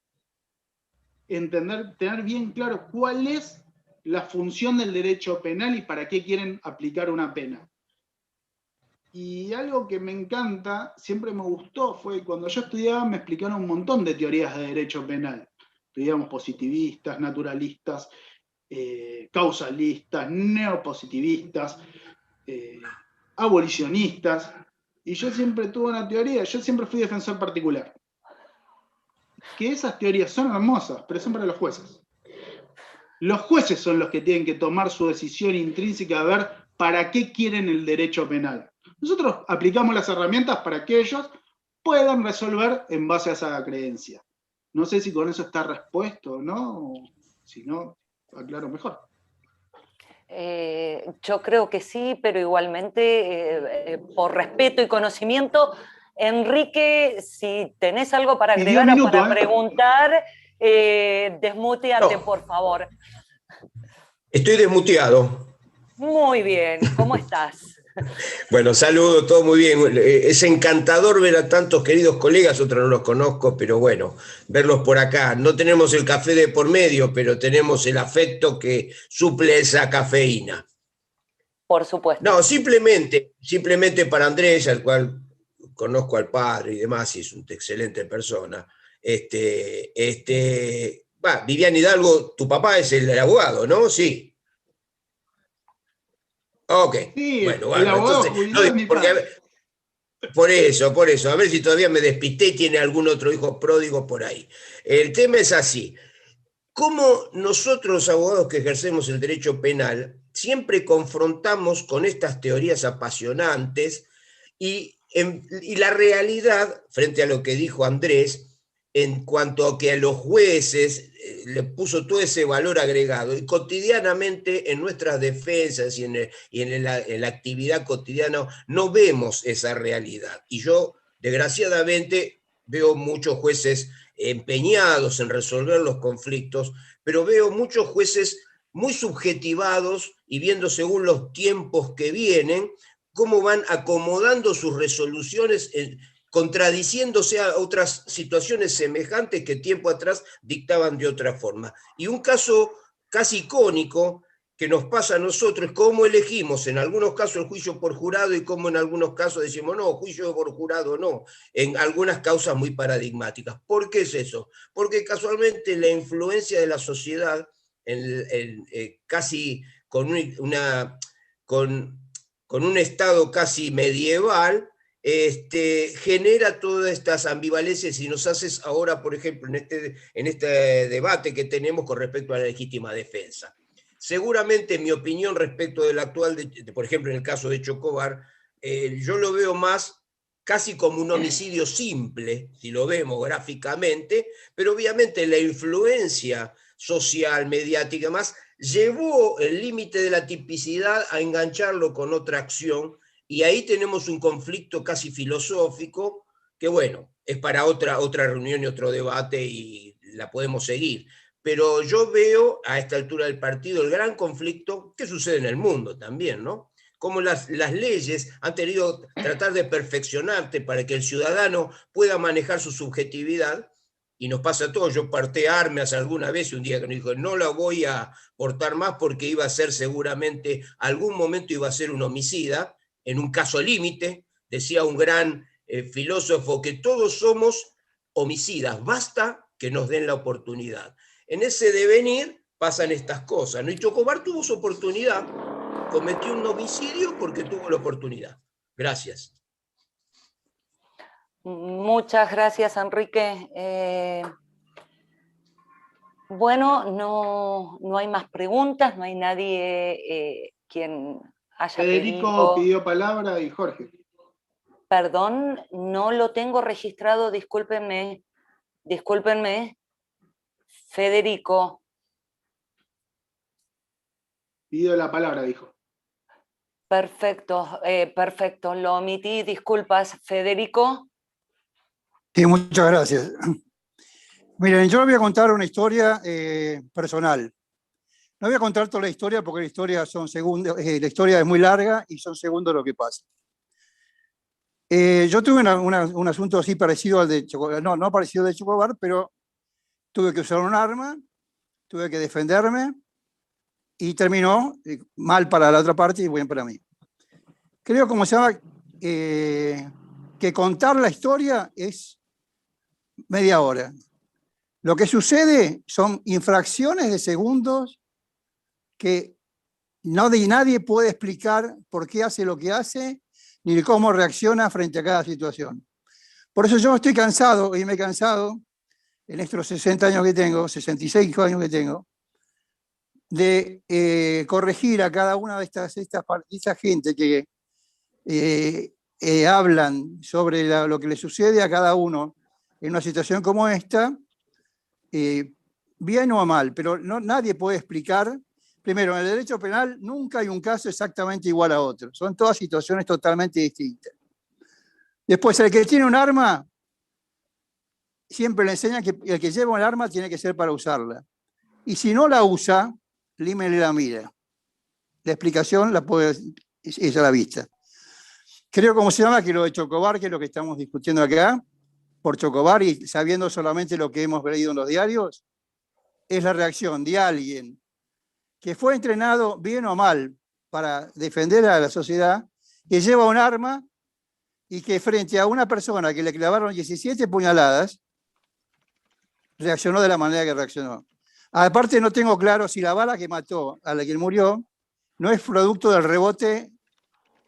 Tener bien claro cuál es la función del derecho penal y para qué quieren aplicar una pena. Y algo que me encanta, siempre me gustó, fue cuando yo estudiaba me explicaron un montón de teorías de derecho penal. Estudiamos positivistas, naturalistas, causalistas, neopositivistas, abolicionistas. Y yo siempre tuve una teoría, yo siempre fui defensor particular. Que esas teorías son hermosas, pero son para los jueces. Los jueces son los que tienen que tomar su decisión intrínseca de ver para qué quieren el derecho penal. Nosotros aplicamos las herramientas para que ellos puedan resolver en base a esa creencia. No sé si con eso está respuesto, ¿no? Si no, aclaro mejor. Yo creo que sí, pero igualmente, por respeto y conocimiento, Enrique, si tenés algo para agregar o para preguntar, desmuteate, por favor. Estoy desmuteado. Muy bien, ¿cómo estás? Bueno, saludo, todo muy bien. Es encantador ver a tantos queridos colegas, otros no los conozco, pero bueno, verlos por acá. No tenemos el café de por medio, pero tenemos el afecto que suple esa cafeína. Por supuesto. No, simplemente para Andrés, al cual conozco al padre y demás, y es una excelente persona. Vivian Hidalgo, tu papá es el abogado, ¿no? Sí. Ok, Sí, bueno, el abogado entonces, no, jubilado es mi porque, padre. por eso, a ver si todavía me despisté y tiene algún otro hijo pródigo por ahí. El tema es así. ¿Cómo nosotros, los abogados que ejercemos el derecho penal, siempre confrontamos con estas teorías apasionantes y la realidad, frente a lo que dijo Andrés, en cuanto a que a los jueces le puso todo ese valor agregado, y cotidianamente en nuestras defensas en la actividad cotidiana no vemos esa realidad? Y yo, desgraciadamente, veo muchos jueces empeñados en resolver los conflictos, pero veo muchos jueces muy subjetivados y viendo según los tiempos que vienen, cómo van acomodando sus resoluciones, contradiciéndose a otras situaciones semejantes que tiempo atrás dictaban de otra forma. Y un caso casi icónico que nos pasa a nosotros es cómo elegimos en algunos casos el juicio por jurado y cómo en algunos casos decimos, no, juicio por jurado no, en algunas causas muy paradigmáticas. ¿Por qué es eso? Porque casualmente la influencia de la sociedad, casi con un estado casi medieval, genera todas estas ambivalencias y nos hace ahora, por ejemplo, en este debate que tenemos con respecto a la legítima defensa. Seguramente mi opinión respecto del actual, por ejemplo, en el caso de Chocobar, yo lo veo más casi como un homicidio simple, si lo vemos gráficamente, pero obviamente la influencia social, mediática, más, llevó el límite de la tipicidad a engancharlo con otra acción, y ahí tenemos un conflicto casi filosófico que, bueno, es para otra reunión y otro debate y la podemos seguir. Pero yo veo a esta altura del partido el gran conflicto que sucede en el mundo también, ¿no? Cómo las leyes han tenido tratar de perfeccionarte para que el ciudadano pueda manejar su subjetividad, y nos pasa a todos. Yo porté armas alguna vez y un día que nos dijo, no la voy a portar más porque iba a ser seguramente, algún momento iba a ser un homicida, en un caso límite, decía un gran filósofo, que todos somos homicidas, basta que nos den la oportunidad. En ese devenir pasan estas cosas, ¿no? Y Chocobar tuvo su oportunidad, cometió un homicidio porque tuvo la oportunidad. Gracias. Muchas gracias, Enrique. Bueno, no hay más preguntas, no hay nadie quien haya Federico pedido. pidió palabra y Jorge. Perdón, no lo tengo registrado, discúlpenme. Federico. Pidió la palabra, dijo. Perfecto, lo omití, disculpas. Federico. Sí, muchas gracias. Miren, yo les voy a contar una historia personal. No voy a contar toda la historia porque la historia son segundos, la historia es muy larga y son segundos lo que pasa. Yo tuve un asunto así parecido al de Chocobar, no parecido al de Chocobar, pero tuve que usar un arma, tuve que defenderme y terminó mal para la otra parte y bien para mí. Creo, como se llama, que contar la historia es media hora. Lo que sucede son infracciones de segundos que nadie puede explicar por qué hace lo que hace, ni cómo reacciona frente a cada situación. Por eso yo estoy cansado, y me he cansado, en estos 60 años que tengo, 65 años que tengo, de corregir a cada una de esta gente que hablan sobre lo que le sucede a cada uno en una situación como esta, bien o mal, pero nadie puede explicar. Primero, en el derecho penal nunca hay un caso exactamente igual a otro, son todas situaciones totalmente distintas. Después, el que tiene un arma, siempre le enseñan que el que lleva un arma tiene que ser para usarla. Y si no la usa, límele la mira. La explicación es a la vista. Creo, como se llama, que lo de Chocobar, que es lo que estamos discutiendo acá, por Chocobar y sabiendo solamente lo que hemos leído en los diarios, es la reacción de alguien que fue entrenado bien o mal para defender a la sociedad, que lleva un arma y que frente a una persona que le clavaron 17 puñaladas, reaccionó de la manera que reaccionó. Aparte, no tengo claro si la bala que mató a la que murió no es producto del rebote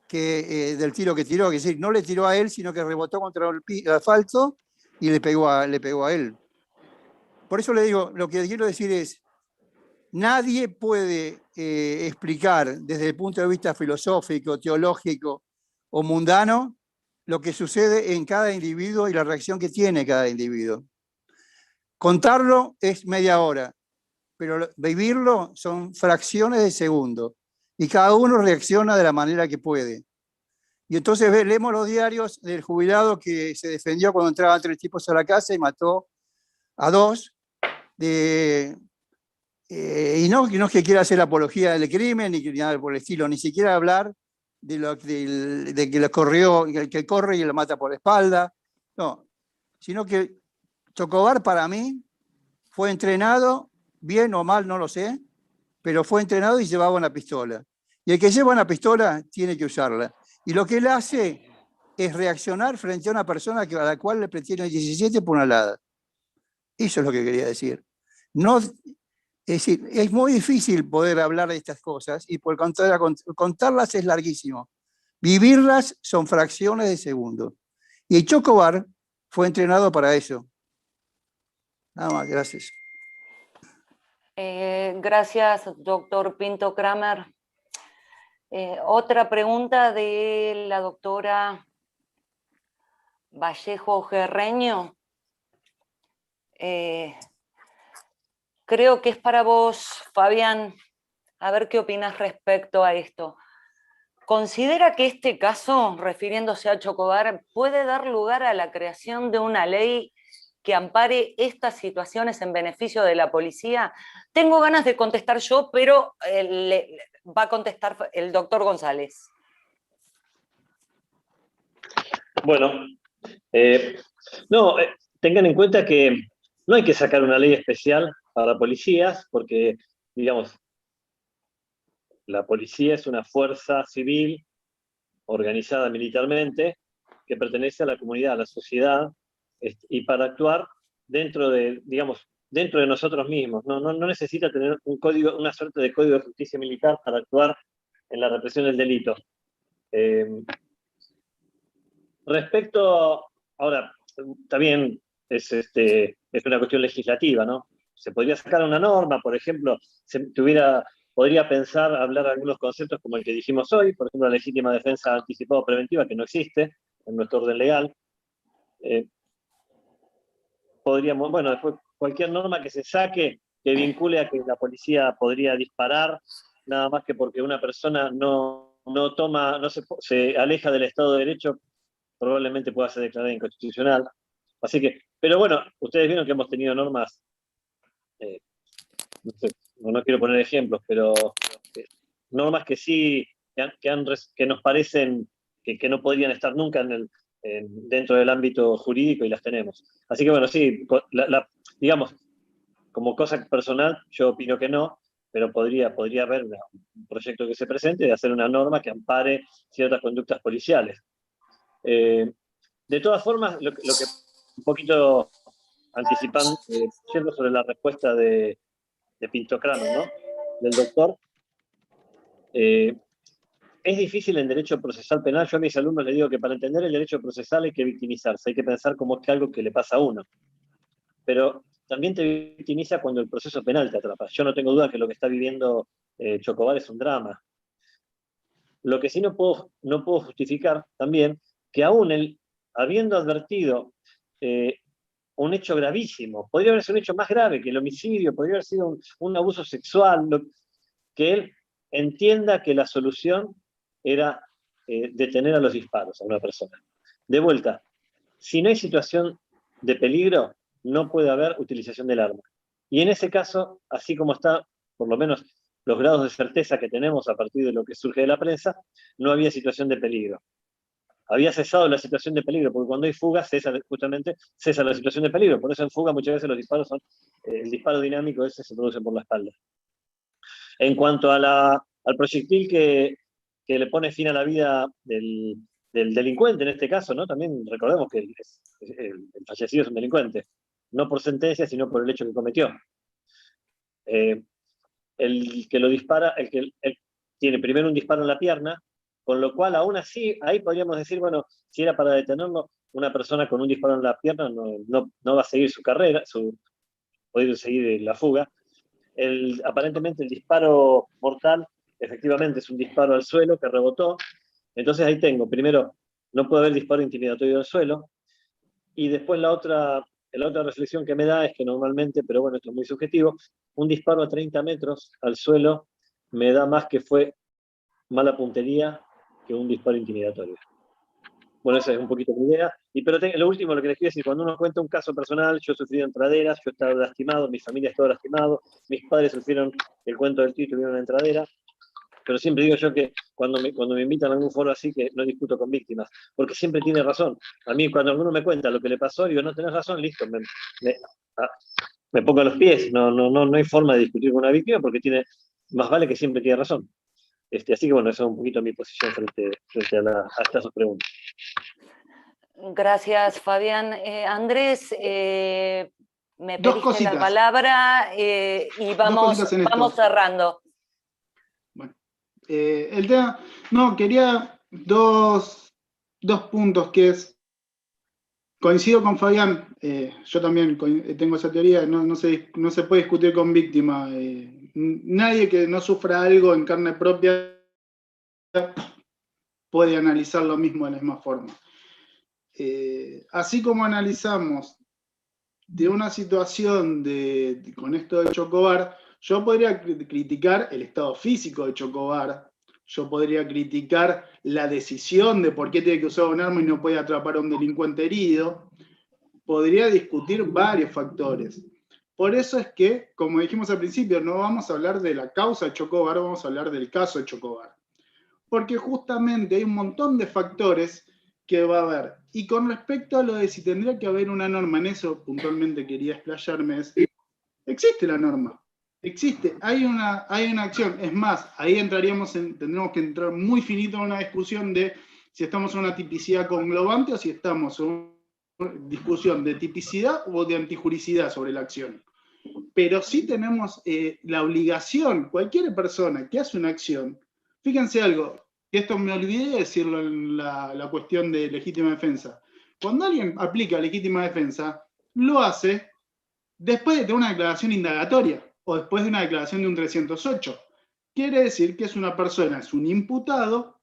del tiro que tiró, que es decir, no le tiró a él, sino que rebotó contra el asfalto y le pegó a él. Por eso le digo, lo que quiero decir es, nadie puede explicar desde el punto de vista filosófico, teológico o mundano lo que sucede en cada individuo y la reacción que tiene cada individuo. Contarlo es media hora, pero vivirlo son fracciones de segundo y cada uno reacciona de la manera que puede. Y entonces leemos los diarios del jubilado que se defendió cuando entraban 3 tipos a la casa y mató a 2. Y no es que quiera hacer apología del crimen ni nada por el estilo, ni siquiera hablar de que lo corrió, que corre y lo mata por la espalda. No, sino que Chocobar para mí fue entrenado, bien o mal, no lo sé, pero fue entrenado y llevaba una pistola. Y el que lleva una pistola tiene que usarla. Y lo que él hace es reaccionar frente a una persona a la cual le pretenden 17 puñaladas. Eso es lo que quería decir. No, es decir, es muy difícil poder hablar de estas cosas y por contarlas es larguísimo. Vivirlas son fracciones de segundo. Y Chocobar fue entrenado para eso. Nada más, gracias. Gracias, doctor Pinto Kramer. Otra pregunta de la doctora Vallejo Gerreño. Creo que es para vos, Fabián. A ver qué opinas respecto a esto. ¿Considera que este caso, refiriéndose a Chocobar, puede dar lugar a la creación de una ley que ampare estas situaciones en beneficio de la policía? Tengo ganas de contestar yo, pero va a contestar el doctor González. Bueno, tengan en cuenta que no hay que sacar una ley especial para policías, porque, digamos, la policía es una fuerza civil organizada militarmente que pertenece a la comunidad, a la sociedad, y para actuar dentro de, digamos, dentro de nosotros mismos. No necesita tener un código, una suerte de código de justicia militar para actuar en la represión del delito. Respecto, ahora, también es una cuestión legislativa, ¿no? Se podría sacar una norma, por ejemplo, podría pensar, hablar algunos conceptos como el que dijimos hoy, por ejemplo, la legítima defensa anticipada o preventiva, que no existe en nuestro orden legal. Podríamos, bueno, después cualquier norma que se saque que vincule a que la policía podría disparar, nada más que porque una persona se aleja del Estado de Derecho, probablemente pueda ser declarada inconstitucional. Así que, pero bueno, ustedes vieron que hemos tenido normas, no quiero poner ejemplos, pero normas que sí, que nos parecen que no podrían estar nunca dentro del ámbito jurídico y las tenemos. Así que bueno, sí, digamos, como cosa personal, yo opino que no, pero podría haber un proyecto que se presente de hacer una norma que ampare ciertas conductas policiales. De todas formas, lo que un poquito anticipando, yendo sobre la respuesta de Pinto Kramer, ¿no? Del doctor, es difícil en derecho procesal penal. Yo a mis alumnos les digo que para entender el derecho procesal hay que victimizarse, hay que pensar como que algo que le pasa a uno. Pero también te victimiza cuando el proceso penal te atrapa. Yo no tengo duda que lo que está viviendo Chocobar es un drama. Lo que sí no puedo justificar también, que aún él, habiendo advertido un hecho gravísimo, podría haber sido un hecho más grave que el homicidio, podría haber sido un abuso sexual, que él entienda que la solución era detener a los disparos a una persona. De vuelta, si no hay situación de peligro, no puede haber utilización del arma. Y en ese caso, así como está, por lo menos los grados de certeza que tenemos a partir de lo que surge de la prensa, no había situación de peligro. Había cesado la situación de peligro, porque cuando hay fuga, cesa la situación de peligro. Por eso en fuga muchas veces los disparos el disparo dinámico ese se produce por la espalda. En cuanto al proyectil que le pone fin a la vida del del delincuente en este caso, ¿no? También recordemos que el fallecido es un delincuente, no por sentencia, sino por el hecho que cometió. El que lo dispara, él tiene primero un disparo en la pierna, con lo cual aún así, ahí podríamos decir, bueno, si era para detenerlo, una persona con un disparo en la pierna no va a seguir su carrera, poder seguir la fuga. Aparentemente el disparo mortal, efectivamente, es un disparo al suelo que rebotó. Entonces ahí tengo, primero, no puede haber disparo intimidatorio al suelo, y después la otra reflexión que me da es que normalmente, pero bueno, esto es muy subjetivo, un disparo a 30 metros al suelo me da más que fue mala puntería que un disparo intimidatorio. Bueno, esa es un poquito mi idea. Pero lo último, lo que les quiero decir, cuando uno cuenta un caso personal, yo he sufrido entraderas, yo he estado lastimado, mi familia ha estado lastimado, mis padres sufrieron el cuento del tío y tuvieron una entradera, pero siempre digo yo que cuando me invitan a algún foro así, que no discuto con víctimas, porque siempre tiene razón. A mí cuando alguno me cuenta lo que le pasó, digo, no tenés razón, listo, me pongo a los pies, no hay forma de discutir con una víctima, porque más vale que siempre tiene razón. Así que bueno, esa es un poquito mi posición frente a estas dos preguntas. Gracias, Fabián. Andrés, me Dos pediste cositas. la palabra y vamos cerrando. Bueno, el tema, quería dos puntos que es, coincido con Fabián, yo también tengo esa teoría, no se puede discutir con víctima. Nadie que no sufra algo en carne propia puede analizar lo mismo de la misma forma. Así como analizamos de una situación con esto de Chocobar, yo podría criticar el estado físico de Chocobar, yo podría criticar la decisión de por qué tiene que usar un arma y no puede atrapar a un delincuente herido, podría discutir varios factores. Por eso es que, como dijimos al principio, no vamos a hablar de la causa de Chocobar, vamos a hablar del caso de Chocobar. Porque justamente hay un montón de factores que va a haber. Y con respecto a lo de si tendría que haber una norma, en eso puntualmente quería explayarme, existe la norma, existe, hay una acción. Es más, ahí tendremos que entrar muy finito en una discusión de si estamos en una tipicidad conglobante o si estamos en una discusión de tipicidad o de antijuricidad sobre la acción. Pero sí tenemos la obligación, cualquier persona que hace una acción, fíjense algo, que esto me olvidé de decirlo en la cuestión de legítima defensa. Cuando alguien aplica legítima defensa, lo hace después de tener una declaración indagatoria o después de una declaración de un 308. Quiere decir que es una persona, es un imputado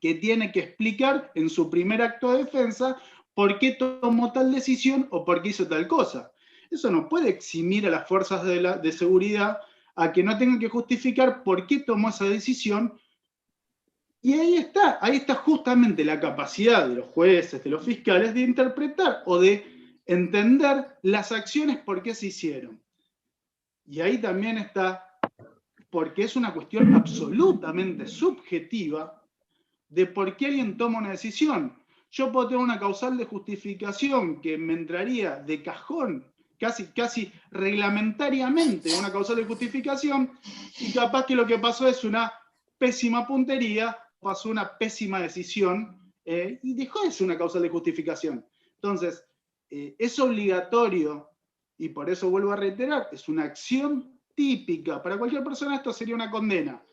que tiene que explicar en su primer acto de defensa por qué tomó tal decisión o por qué hizo tal cosa. Eso no puede eximir a las fuerzas de seguridad a que no tengan que justificar por qué tomó esa decisión. Y ahí está justamente la capacidad de los jueces, de los fiscales, de interpretar o de entender las acciones por qué se hicieron. Y ahí también está, porque es una cuestión absolutamente subjetiva de por qué alguien toma una decisión. Yo puedo tener una causal de justificación que me entraría de cajón, casi reglamentariamente, una causal de justificación, y capaz que lo que pasó es una pésima puntería, pasó una pésima decisión, y dejó de ser una causal de justificación. Entonces, es obligatorio, y por eso vuelvo a reiterar, es una acción típica. Para cualquier persona esto sería una condena,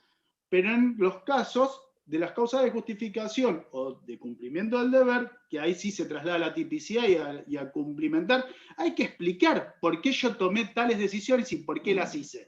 pero en los casos de las causas de justificación o de cumplimiento del deber, que ahí sí se traslada a la tipicidad y a cumplimentar, hay que explicar por qué yo tomé tales decisiones y por qué las hice.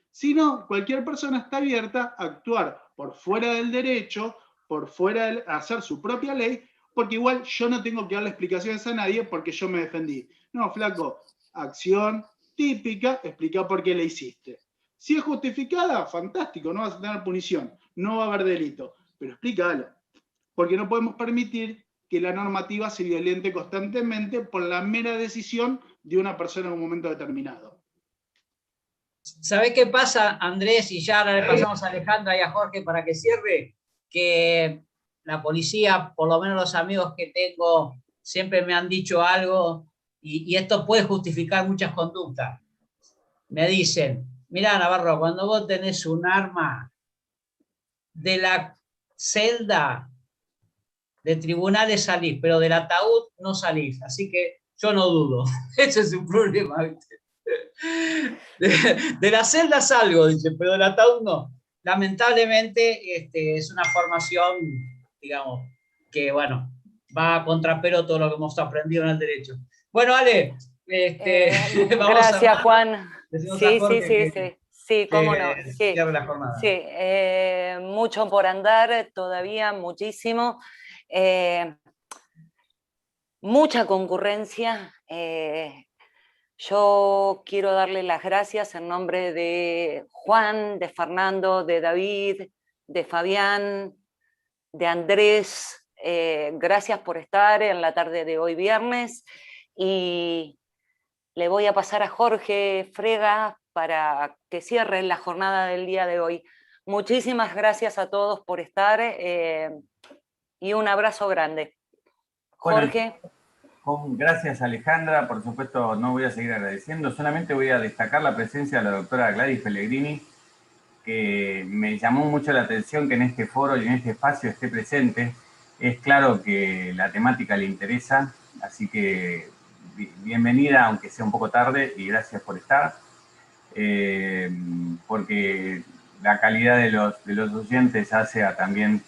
Si no, cualquier persona está abierta a actuar por fuera del derecho, por fuera de hacer su propia ley, porque igual yo no tengo que darle explicaciones a nadie porque yo me defendí. No, flaco, acción típica, explica por qué la hiciste. Si es justificada, fantástico, no vas a tener punición, no va a haber delito, pero explícalo, porque no podemos permitir que la normativa se violente constantemente por la mera decisión de una persona en un momento determinado. ¿Sabés qué pasa, Andrés? Y ya ahora le pasamos a Alejandra y a Jorge para que cierre, que la policía, por lo menos los amigos que tengo, siempre me han dicho algo, y esto puede justificar muchas conductas. Me dicen, mirá, Navarro, cuando vos tenés un arma de la celda, de tribunales salís, pero del ataúd no salís, así que yo no dudo. Ese es un problema, ¿viste? De la celda salgo, dice, pero del ataúd no. Lamentablemente es una formación, digamos, que bueno, va a contrapelo todo lo que hemos aprendido en el derecho. Bueno, Ale, vamos Gracias, cerrando. Juan. Decimos Sí, a Jorge sí, sí, sí. Sí, cómo no. que Sí, cierre la jornada. sí. Mucho por andar todavía, muchísimo. Mucha concurrencia. Yo quiero darle las gracias en nombre de Juan, de Fernando, de David, de Fabián, de Andrés. Gracias por estar en la tarde de hoy viernes. Y le voy a pasar a Jorge Frega para que cierre la jornada del día de hoy. Muchísimas gracias a todos por estar y un abrazo grande. Jorge. Bueno, gracias, Alejandra. Por supuesto, no voy a seguir agradeciendo. Solamente voy a destacar la presencia de la doctora Gladys Pellegrini, que me llamó mucho la atención que en este foro y en este espacio esté presente. Es claro que la temática le interesa, así que bienvenida, aunque sea un poco tarde, y gracias por estar, porque la calidad de los oyentes hace también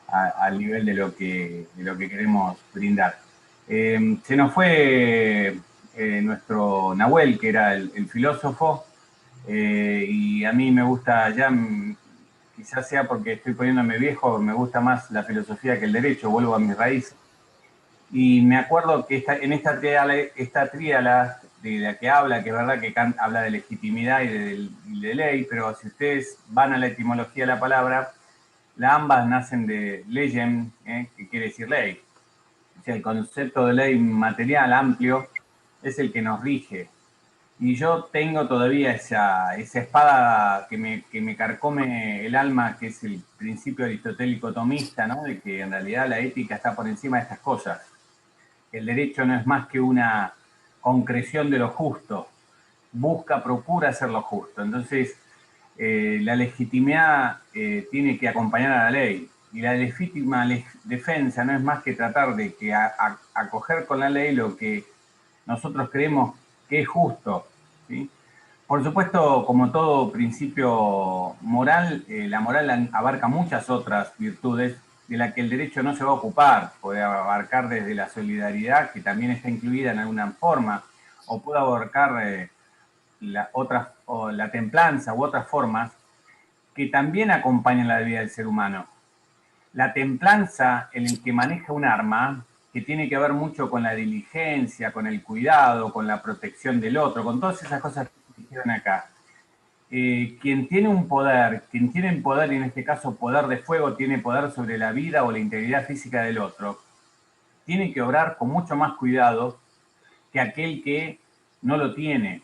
al nivel de lo que queremos brindar. Se nos fue nuestro Nahuel, que era el filósofo, y a mí me gusta, ya quizás sea porque estoy poniéndome viejo, me gusta más la filosofía que el derecho, vuelvo a mis raíces. Y me acuerdo que en esta tríada de la que habla, que es verdad que habla de legitimidad y de ley, pero si ustedes van a la etimología de la palabra, ambas nacen de legem, que quiere decir ley. O sea, el concepto de ley material amplio es el que nos rige. Y yo tengo todavía esa espada que me carcome el alma, que es el principio aristotélico tomista, ¿no? De que en realidad la ética está por encima de estas cosas. El derecho no es más que una concreción de lo justo. Procura hacer lo justo. Entonces, la legitimidad tiene que acompañar a la ley. Y la legítima defensa no es más que tratar de que acoger con la ley lo que nosotros creemos que es justo, ¿sí? Por supuesto, como todo principio moral, la moral abarca muchas otras virtudes de las que el derecho no se va a ocupar. Puede abarcar desde la solidaridad, que también está incluida en alguna forma, o puede abarcar la templanza u otras formas que también acompañan la vida del ser humano. La templanza en el que maneja un arma, que tiene que ver mucho con la diligencia, con el cuidado, con la protección del otro, con todas esas cosas que dijeron acá. Quien tiene poder, y en este caso poder de fuego, tiene poder sobre la vida o la integridad física del otro, tiene que obrar con mucho más cuidado que aquel que no lo tiene.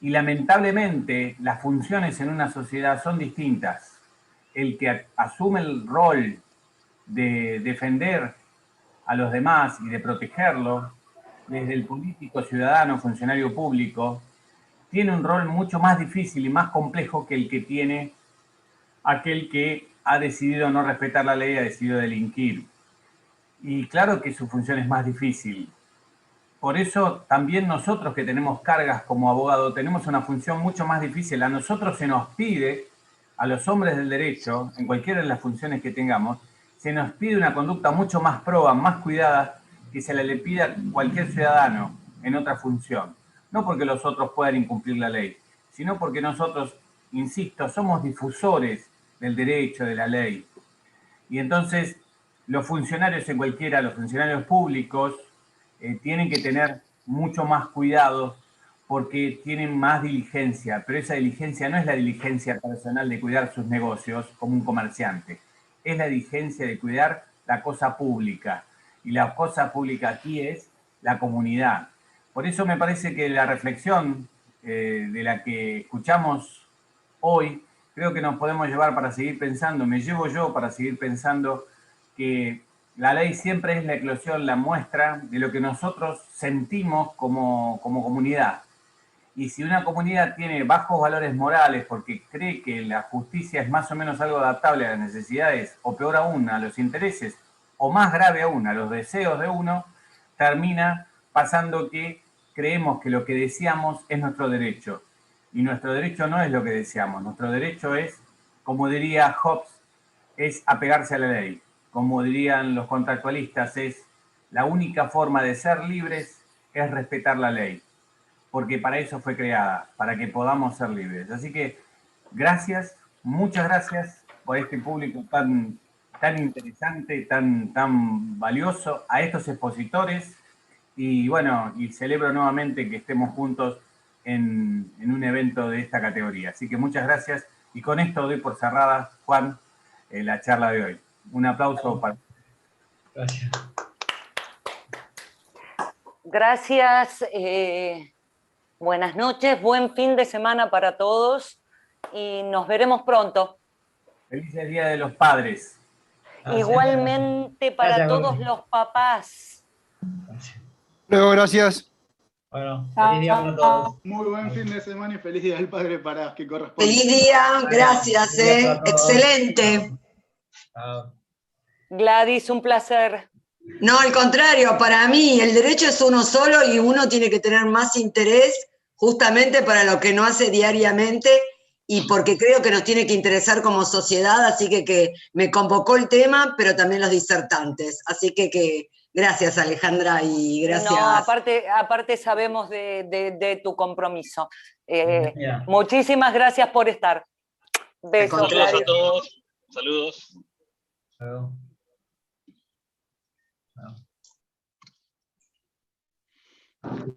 Y lamentablemente las funciones en una sociedad son distintas. El que asume el rol de defender a los demás y de protegerlos, desde el político, ciudadano, funcionario público, tiene un rol mucho más difícil y más complejo que el que tiene aquel que ha decidido no respetar la ley, ha decidido delinquir. Y claro que su función es más difícil. Por eso también nosotros que tenemos cargas como abogado tenemos una función mucho más difícil. A nosotros se nos pide, a los hombres del derecho, en cualquiera de las funciones que tengamos, se nos pide una conducta mucho más proba, más cuidada, que se le pida a cualquier ciudadano en otra función. No porque los otros puedan incumplir la ley, sino porque nosotros, insisto, somos difusores del derecho, de la ley. Y entonces los funcionarios los funcionarios públicos, tienen que tener mucho más cuidado porque tienen más diligencia, pero esa diligencia no es la diligencia personal de cuidar sus negocios como un comerciante, es la diligencia de cuidar la cosa pública. Y la cosa pública aquí es la comunidad. Por eso me parece que la reflexión de la que escuchamos hoy, creo que nos podemos llevar para seguir pensando, me llevo yo para seguir pensando que la ley siempre es la eclosión, la muestra de lo que nosotros sentimos como comunidad. Y si una comunidad tiene bajos valores morales porque cree que la justicia es más o menos algo adaptable a las necesidades, o peor aún, a los intereses, o más grave aún, a los deseos de uno, termina pasando que creemos que lo que deseamos es nuestro derecho. Y nuestro derecho no es lo que deseamos. Nuestro derecho es, como diría Hobbes, es apegarse a la ley. Como dirían los contractualistas, es la única forma de ser libres es respetar la ley. Porque para eso fue creada, para que podamos ser libres. Así que gracias, muchas gracias por este público tan interesante, tan valioso, a estos expositores. Y bueno, y celebro nuevamente que estemos juntos en un evento de esta categoría. Así que muchas gracias. Y con esto doy por cerrada, Juan, la charla de hoy. Un aplauso para... Gracias. Gracias. Buenas noches, buen fin de semana para todos y nos veremos pronto. Felices Día de los Padres. Gracias. Igualmente para Gracias, todos Jorge. los papás. Gracias. Luego, gracias. Bueno, feliz día para todos. Muy buen fin de semana y feliz Día del Padre para que corresponde. Feliz día, gracias, Feliz día para todos. excelente. Chao. Gladys, un placer. No, al contrario, para mí el derecho es uno solo y uno tiene que tener más interés justamente para lo que no hace diariamente y porque creo que nos tiene que interesar como sociedad, así que me convocó el tema, pero también los disertantes. Así que gracias, Alejandra, y gracias. No, aparte sabemos de tu compromiso. Mira. Muchísimas gracias por estar. Besos. contrario. Saludos a todos. Saludos. Chao. Chao.